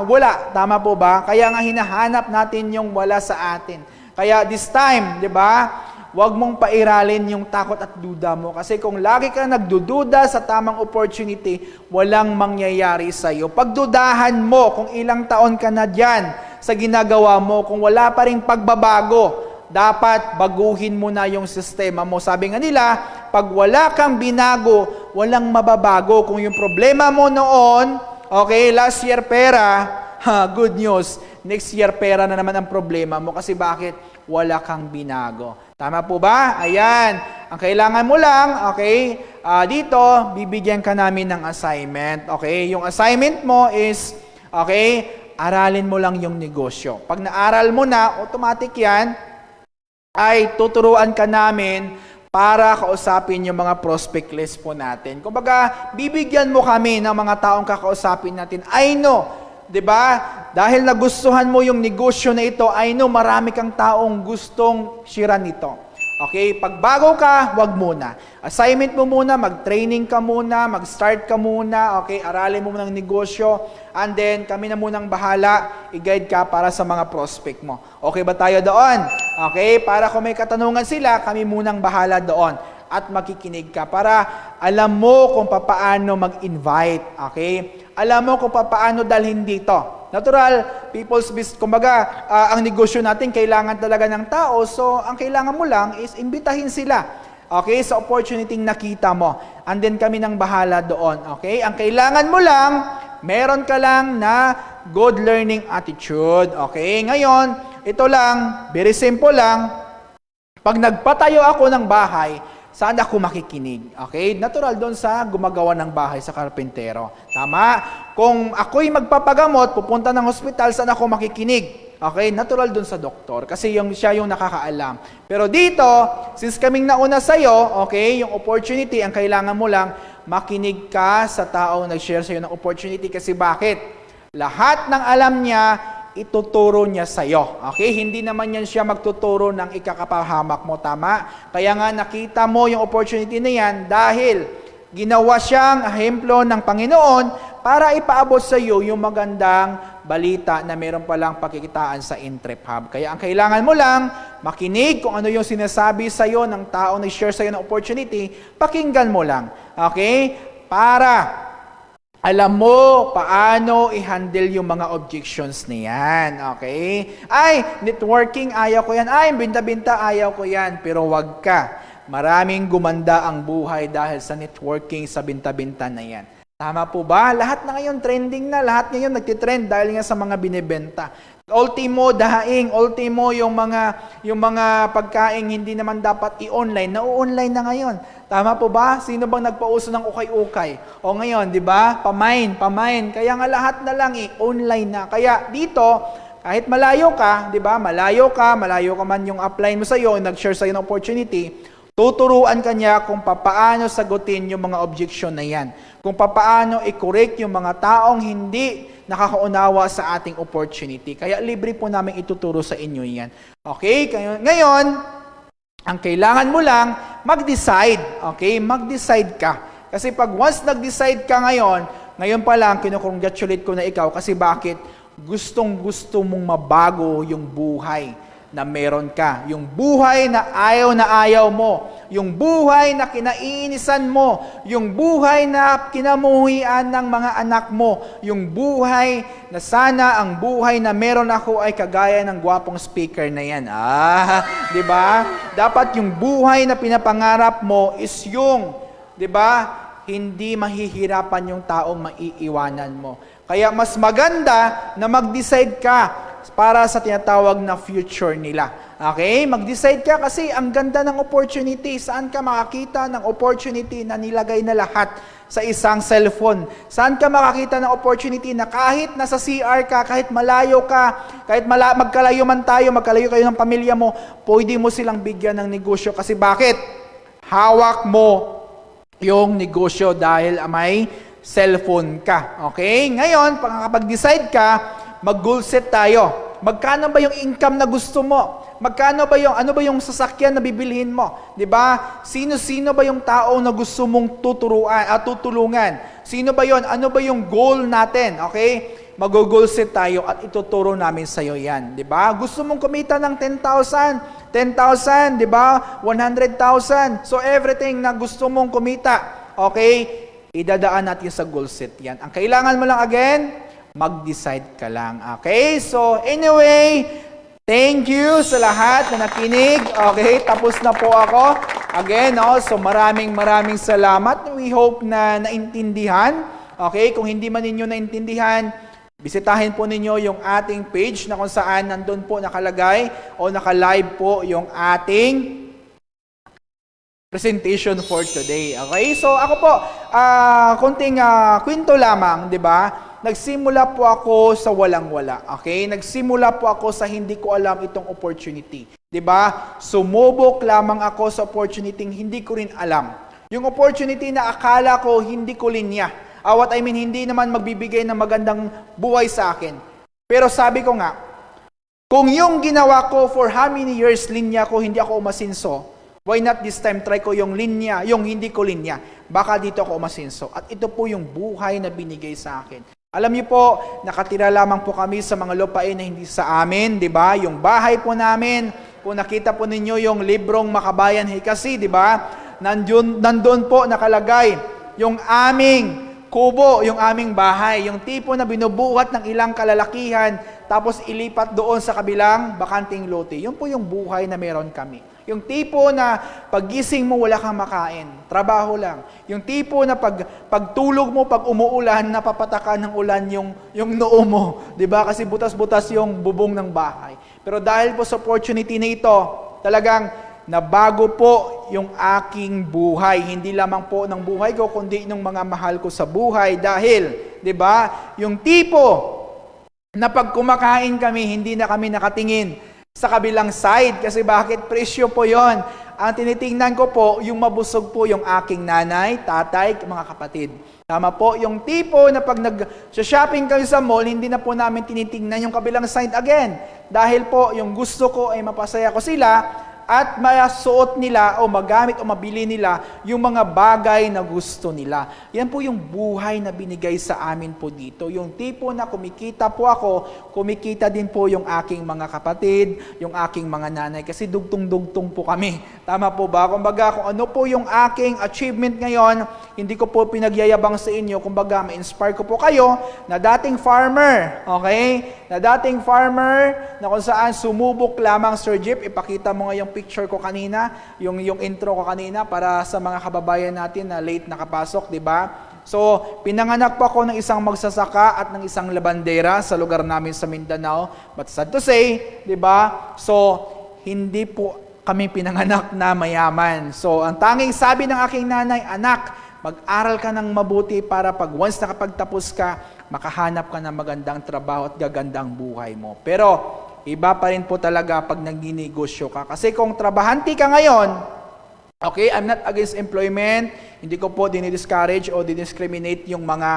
wala, tama po ba? Kaya nga hinahanap natin yung wala sa atin. Kaya this time, di ba, huwag mong pairalin yung takot at duda mo. Kasi kung lagi ka nagdududa sa tamang opportunity, walang mangyayari sa'yo. Pagdudahan mo kung ilang taon ka na dyan sa ginagawa mo, kung wala pa ring pagbabago, dapat baguhin mo na yung sistema mo. Sabi nga nila, pag wala kang binago, walang mababago. Kung yung problema mo noon, okay, last year pera, good news. Next year pera na naman ang problema mo. Kasi bakit? Wala kang binago. Tama po ba? Ayan. Ang kailangan mo lang, okay, dito, bibigyan ka namin ng assignment. Okay? Yung assignment mo is, okay, aralin mo lang yung negosyo. Pag naaral mo na, automatic yan, ay tuturuan ka namin para kausapin yung mga prospect list po natin. Kumbaga, bibigyan mo kami ng mga taong kakausapin natin. I know, 'di ba? Dahil nagustuhan mo yung negosyo na ito, I know marami kang taong gustong shiran nito. Okay, pag bago ka, wag muna. Assignment mo muna, mag-training ka muna, mag-start ka muna, okay, aralin mo muna ng negosyo, and then kami na munang bahala, i-guide ka para sa mga prospect mo. Okay ba tayo doon? Okay, para kung may katanungan sila, kami munang bahala doon at makikinig ka para alam mo kung paano mag-invite, okay? Alam mo kung paano dalhin dito. Natural, people's business, kumbaga, ang negosyo natin kailangan talaga ng tao, so ang kailangan mo lang is imbitahin sila, okay, sa opportunity nakita mo. And then kami nang bahala doon, okay? Ang kailangan mo lang, meron ka lang na good learning attitude, okay? Ngayon, ito lang, very simple lang, pag nagpatayo ako ng bahay, saan ako makikinig? Okay? Natural doon sa gumagawa ng bahay sa karpentero. Tama? Kung ako'y magpapagamot, pupunta ng hospital, saan ako makikinig? Okay? Natural doon sa doktor. Kasi siya yung nakakaalam. Pero dito, since kaming nauna sa'yo, okay, yung opportunity, ang kailangan mo lang, makinig ka sa taong nag-share sa'yo ng opportunity. Kasi bakit? Lahat ng alam niya, ituturo niya sa'yo. Okay? Hindi naman yan siya magtuturo ng ikakapahamak mo. Tama? Kaya nga nakita mo yung opportunity na yan dahil ginawa siyang ehemplo ng Panginoon para ipaabot sa iyo yung magandang balita na meron palang pakikitaan sa Intrep Hub. Kaya ang kailangan mo lang, makinig kung ano yung sinasabi sa iyo ng tao na share sa iyo ng opportunity, pakinggan mo lang. Okay? Para alam mo paano i-handle yung mga objections niyan, okay? Ay, networking, ayaw ko yan. Ay, binta-binta, ayaw ko yan. Pero wag ka. Maraming gumanda ang buhay dahil sa networking, sa binta-binta na yan. Tama po ba? Lahat na ngayon trending na. Lahat ngayon nagtitrend dahil nga sa mga binibenta. Ultimo, dahaing, ultimo yung mga pagkain hindi naman dapat i-online. Na-online na ngayon. Tama po ba? Sino bang nagpauso ng ukay-ukay? O ngayon, di ba? Pamain. Kaya nga lahat na lang online na. Kaya dito, kahit malayo ka, di ba? Malayo ka man yung apply mo sa'yo, nag-share sa'yo ng opportunity, tuturuan ka niya kung papaano sagutin yung mga objection na yan. Kung papaano i-correct yung mga taong hindi nakakaunawa sa ating opportunity. Kaya libre po namin ituturo sa inyo yan. Okay? Ngayon, ang kailangan mo lang, mag-decide. Okay? Mag-decide ka. Kasi pag once nag-decide ka ngayon pa lang, kinukongratulate ko na ikaw. Kasi bakit? Gustong-gusto mong mabago yung buhay na meron ka. Yung buhay na ayaw mo. Yung buhay na kinaiinisan mo. Yung buhay na kinamuhian ng mga anak mo. Yung buhay na sana ang buhay na meron ako ay kagaya ng gwapong speaker na yan. Di ba? Dapat yung buhay na pinapangarap mo is yung, di ba, hindi mahihirapan yung taong maiiwanan mo. Kaya mas maganda na mag-decide ka para sa tinatawag na future nila. Okay? Mag-decide ka kasi ang ganda ng opportunity. Saan ka makakita ng opportunity na nilagay na lahat sa isang cellphone? Saan ka makakita ng opportunity na kahit nasa CR ka, kahit malayo ka, kahit magkalayo man tayo, magkalayo kayo ng pamilya mo, pwede mo silang bigyan ng negosyo. Kasi bakit? Hawak mo yung negosyo dahil may cellphone ka. Okay? Ngayon, kapag decide ka, mag-goal set tayo. Magkano ba yung income na gusto mo? Magkano ba yung, ano ba yung sasakyan na bibilhin mo? 'Di ba? Sino-sino ba yung tao na gusto mong tutulungan? Sino ba yon? Ano ba yung goal natin? Okay? Mag-goal set tayo at ituturo namin sa iyo 'yan, 'di ba? Gusto mong kumita ng 10,000, 'di ba? 100,000. So everything na gusto mong kumita, okay? Idadaan natin sa goal set 'yan. Ang kailangan mo lang again, mag-decide ka lang. Okay? So anyway, thank you sa lahat na nakinig. Okay, tapos na po ako. Again, so maraming salamat. We hope na naintindihan. Okay, kung hindi man ninyo naintindihan, bisitahin po ninyo yung ating page na kung saan nandun po nakalagay o naka-live po yung ating presentation for today. Okay? So ako po, konting kwento lamang, 'di ba? Nagsimula po ako sa walang-wala. Okay? Nagsimula po ako sa hindi ko alam itong opportunity. 'Di ba? Sumubok lamang ako sa opportunity hindi ko rin alam. Yung opportunity na akala ko hindi ko linya. What I mean, hindi naman magbibigay ng magandang buhay sa akin. Pero sabi ko nga, kung yung ginawa ko for how many years linya ko, hindi ako umasinso, why not this time try ko yung linya, yung hindi ko linya. Baka dito ako umasinso. At ito po yung buhay na binigay sa akin. Alam niyo po, nakatira lamang po kami sa mga lupain na hindi sa amin, di ba? Yung bahay po namin, kung nakita po ninyo yung librong Makabayan Hikasi, di ba? Nandun po nakalagay yung aming kubo, yung aming bahay, yung tipo na binubuhat ng ilang kalalakihan, tapos ilipat doon sa kabilang bakanting lote. Yun po yung buhay na meron kami. Yung tipo na paggising mo, wala kang makain. Trabaho lang. Yung tipo na pagtulog mo, pag umuulan, napapatakan ng ulan yung noo mo. Diba? Kasi butas-butas yung bubong ng bahay. Pero dahil po sa opportunity na ito, talagang nabago po yung aking buhay. Hindi lamang po ng buhay ko, kundi ng mga mahal ko sa buhay. Dahil, di ba, yung tipo na pag kumakain kami, hindi na kami nakatingin sa kabilang side. Kasi bakit? Presyo po yon. Ang tinitingnan ko po, yung mabusog po yung aking nanay, tatay, mga kapatid. Tama po, yung tipo na pag nag-shopping kami sa mall, hindi na po namin tinitingnan yung kabilang side again. Dahil po, yung gusto ko ay mapasaya ko sila, at masuot nila o magamit o mabili nila yung mga bagay na gusto nila. Yan po yung buhay na binigay sa amin po dito. Yung tipo na kumikita po ako, kumikita din po yung aking mga kapatid, yung aking mga nanay, kasi dugtong-dugtong po kami. Tama po ba? Kumbaga, kung ano po yung aking achievement ngayon, hindi ko po pinagyayabang sa inyo. Kumbaga, ma-inspire ko po kayo na dating farmer, okay? Na dating farmer, na kung saan sumubok lamang, Sir Jeep, ipakita mo nga yung picture ko kanina, yung intro ko kanina para sa mga kababayan natin na late nakapasok, di ba? So, pinanganak po ako ng isang magsasaka at ng isang labandera sa lugar namin sa Mindanao. But sad to say, di ba? So, hindi po kami pinanganak na mayaman. So, ang tanging sabi ng aking nanay, anak, mag-aral ka ng mabuti para pag once nakapagtapos ka, makahanap ka ng magandang trabaho at gagandang buhay mo. Pero, iba pa rin po talaga pag nagninegosyo ka. Kasi kung trabahante ka ngayon, okay, I'm not against employment, hindi ko po dinidiscourage o didiscriminate yung mga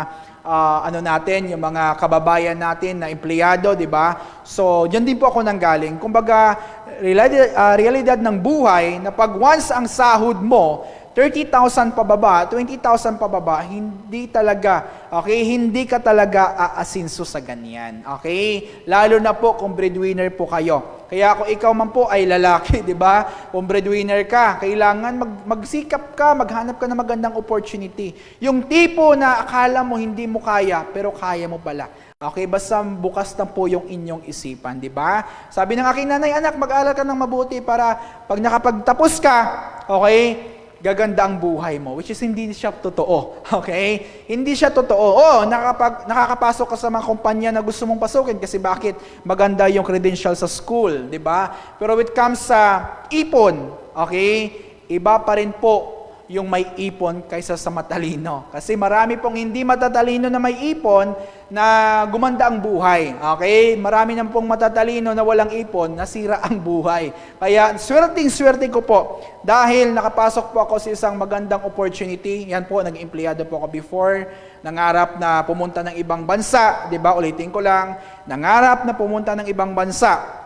yung mga kababayan natin na empleyado, di ba? So, diyan din po ako nanggaling. Kumbaga, realidad ng buhay na pag once ang sahod mo, 30,000 pababa, 20,000 pababa, hindi ka talaga aasinso sa ganyan. Okay? Lalo na po kung breadwinner po kayo. Kaya kung ikaw man po ay lalaki, di ba? Kung breadwinner ka, kailangan magsikap ka, maghanap ka ng magandang opportunity. Yung tipo na akala mo hindi mo kaya, pero kaya mo pala. Okay, basta bukas na po yung inyong isipan, di ba? Sabi ng aking nanay, anak, mag-aral ka ng mabuti para pag nakapagtapos ka, okay, gaganda ang buhay mo, which is hindi siya totoo. Okay? Hindi siya totoo. Nakakapasok ka sa mga kumpanya na gusto mong pasukin kasi bakit? Maganda yung credential sa school, di ba? Pero when it comes sa ipon, okay, iba pa rin po yung may ipon kaysa sa matalino. Kasi marami pong hindi matatalino na may ipon na gumanda ang buhay. Okay? Marami na pong matatalino na walang ipon, nasira ang buhay. Kaya swerteng-swerte ko po dahil nakapasok po ako sa isang magandang opportunity. Yan po, naging empleyado po ako before. Nangarap na pumunta ng ibang bansa. 'Di ba? Ulitin ko lang. Nangarap na pumunta ng ibang bansa.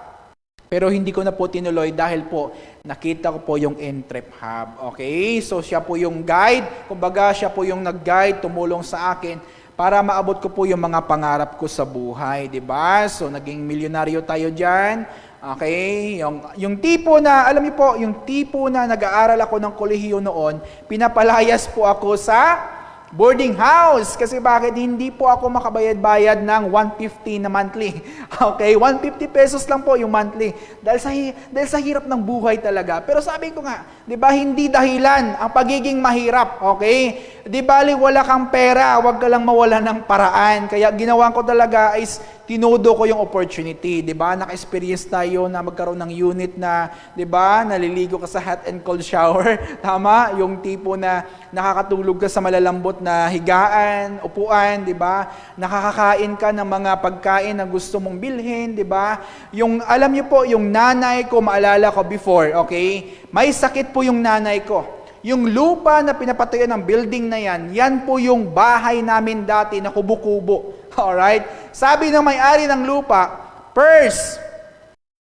Pero hindi ko na po tinuloy dahil po nakita ko po yung Entrep Hub. Okay? So siya po yung guide. Kumbaga siya po yung nag-guide, tumulong sa akin para maabot ko po yung mga pangarap ko sa buhay. 'Di ba? So naging milyonaryo tayo diyan. Okay? Yung tipo na, alam niyo po, yung tipo na nag-aaral ako ng kolehiyo noon, pinapalayas po ako sa boarding house. Kasi bakit? Hindi po ako makabayad-bayad ng 150 na monthly. Okay? 150 pesos lang po yung monthly. Dahil sa hirap ng buhay talaga. Pero sabi ko nga, di ba, hindi dahilan ang pagiging mahirap. Okay? Di bali, wala kang pera, wag ka lang mawala ng paraan. Kaya ginawa ko talaga is tinodo ko yung opportunity, 'di ba? Naka-experience tayo na magkaroon ng unit na, 'di ba? Naliligo ka sa hot and cold shower, tama? Yung tipo na nakakatulog ka sa malalambot na higaan, upuan, 'di ba? Nakakakain ka ng mga pagkain na gusto mong bilhin, 'di ba? Yung alam niyo po, yung nanay ko, maalala ko before, okay? May sakit po yung nanay ko. Yung lupa na pinapatayo ng building na yan po yung bahay namin dati na kubo-kubo. Alright? Sabi ng may-ari ng lupa, Pers,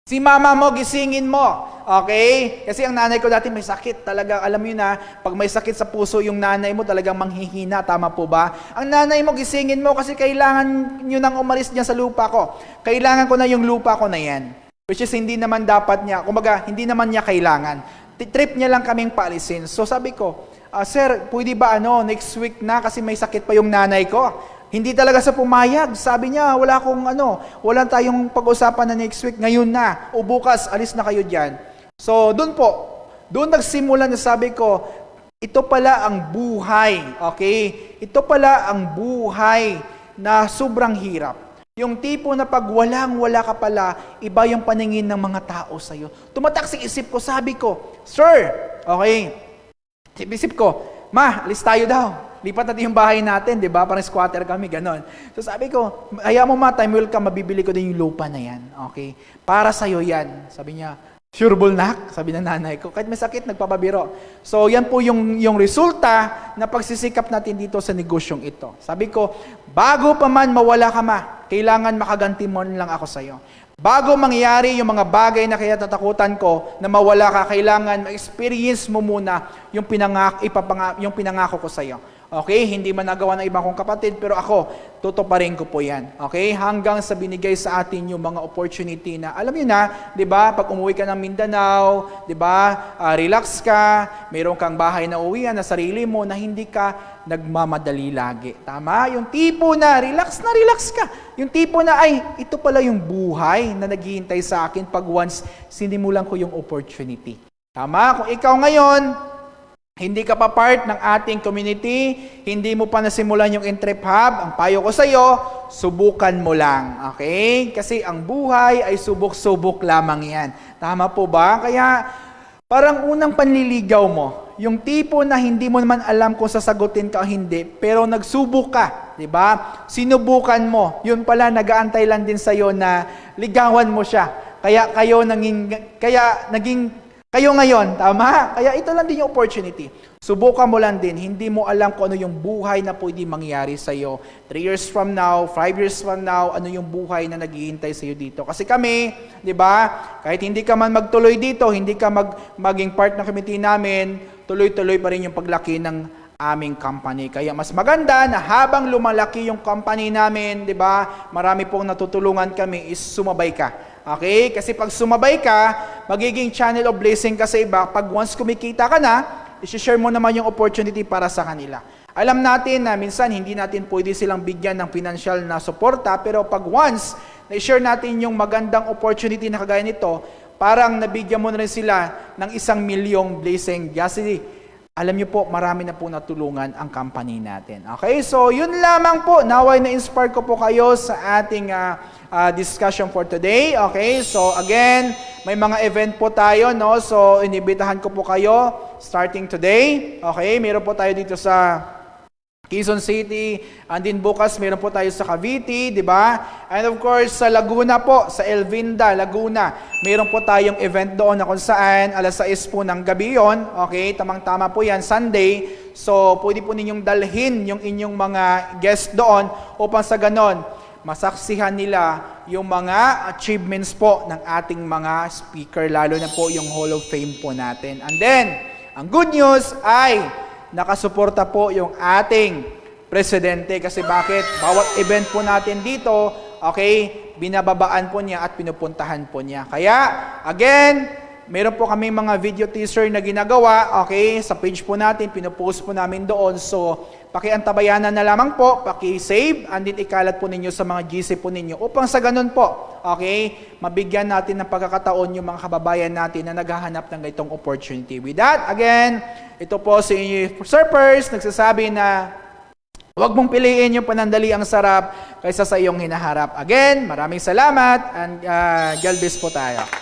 si mama mo, gisingin mo. Okay? Kasi ang nanay ko dati may sakit. Talaga, alam niyo na, pag may sakit sa puso yung nanay mo, talagang manghihina. Tama po ba? Ang nanay mo, gisingin mo kasi kailangan nyo nang umalis niya sa lupa ko. Kailangan ko na yung lupa ko na yan. Which is hindi naman dapat niya, kumbaga, hindi naman niya kailangan. Trip niya lang kaming paalisin. So sabi ko, sir, pwede ba next week na kasi may sakit pa yung nanay ko? Hindi talaga sa pumayag. Sabi niya, wala tayong pag-usapan na next week, ngayon na. O bukas, alis na kayo dyan. So doon nagsimula na sabi ko, ito pala ang buhay, okay? Ito pala ang buhay na sobrang hirap. Yung tipo na pag wala ka pala, iba yung paningin ng mga tao sa'yo. Tumatak sa isip ko, sabi ko, Sir, okay, isip ko, Ma, alis tayo daw. Lipat natin yung bahay natin, di ba? Parang squatter kami, ganon. So sabi ko, ayaw mo ma, time will come, mabibili ko din yung lupa na yan. Okay? Para sa'yo yan. Sabi niya, sure ball nak? Sabi ng nanay ko. Kahit may sakit, nagpapabiro. So yan po yung resulta na pagsisikap natin dito sa negosyong ito. Sabi ko, bago pa man mawala ka ma, kailangan makaganti mo lang ako sa'yo. Bago mangyari yung mga bagay na kaya tatakutan ko na mawala ka, kailangan ma-experience mo muna yung pinangako ko sa'yo. Okay? Hindi man nagawa ng ibang kong kapatid, pero ako, tutuparin ko po yan. Okay? Hanggang sa binigay sa atin yung mga opportunity na, alam niyo na, di ba, pag umuwi ka ng Mindanao, di ba, relax ka, mayroon kang bahay na uwian na sarili mo na hindi ka nagmamadali lagi. Tama? Yung tipo na, relax ka. Yung tipo na, ay, ito pala yung buhay na naghihintay sa akin pag once sinimulan ko yung opportunity. Tama? Kung ikaw ngayon, hindi ka pa part ng ating community, hindi mo pa nasimulan yung Entrep Hub, ang payo ko sa iyo, subukan mo lang. Okay? Kasi ang buhay ay subok-subok lamang yan. Tama po ba? Kaya parang unang panliligaw mo, yung tipo na hindi mo naman alam kung sasagutin ka o hindi, pero nagsubok ka, di ba? Sinubukan mo, yun pala nag-aantay lang din sa iyo na ligawan mo siya. Kaya naging kayo ngayon, tama? Kaya ito lang din yung opportunity. Subukan mo lang din. Hindi mo alam kung ano yung buhay na pwede mangyari sa'yo. 3 years from now, 5 years from now, ano yung buhay na naghihintay sa'yo dito. Kasi kami, di ba, kahit hindi ka man magtuloy dito, hindi ka maging part ng committee namin, tuloy-tuloy pa rin yung paglaki ng aming company. Kaya mas maganda na habang lumalaki yung company namin, di ba, marami pong natutulungan kami is sumabay ka. Okay? Kasi pag sumabay ka, magiging channel of blessing ka sa iba. Pag once kumikita ka na, isi-share mo naman yung opportunity para sa kanila. Alam natin na minsan hindi natin pwede silang bigyan ng financial na suporta, pero pag once na-share natin yung magandang opportunity na kagaya nito, parang nabigyan mo na rin sila ng 1 milyong blessing. Kasi alam niyo po, marami na po natulungan ang company natin. Okay, so yun lamang po. Naway na-inspire ko po kayo sa ating discussion for today. Okay, so again, may mga event po tayo, no? So, inibitahan ko po kayo starting today. Okay, meron po tayo dito sa Quezon City, and din bukas meron po tayo sa Cavite, di ba? And of course, sa Laguna po, sa Elvinda, Laguna, meron po tayong event doon na kung saan, alas 6 po ng gabi yon. Okay, tamang-tama po yan, Sunday. So, pwede po ninyong dalhin yung inyong mga guest doon upang sa ganon, masaksihan nila yung mga achievements po ng ating mga speaker, lalo na po yung Hall of Fame po natin. And then, ang good news ay nakasuporta po yung ating presidente. Kasi bakit? Bawat event po natin dito, okay, binababaan po niya at pinupuntahan po niya. Kaya, again, meron po kami mga video teaser na ginagawa, okay, sa page po natin, pinupost po namin doon. So, pakiantabayanan na lamang po, paki-save, and then ikalat po ninyo sa mga GC po ninyo upang sa ganun po, okay, mabigyan natin ng pagkakataon yung mga kababayan natin na naghahanap ng ganitong opportunity. With that, again, ito po si Sir Pers, nagsasabi na huwag mong piliin yung panandali ang sarap kaysa sa iyong hinaharap. Again, maraming salamat and God bless po tayo.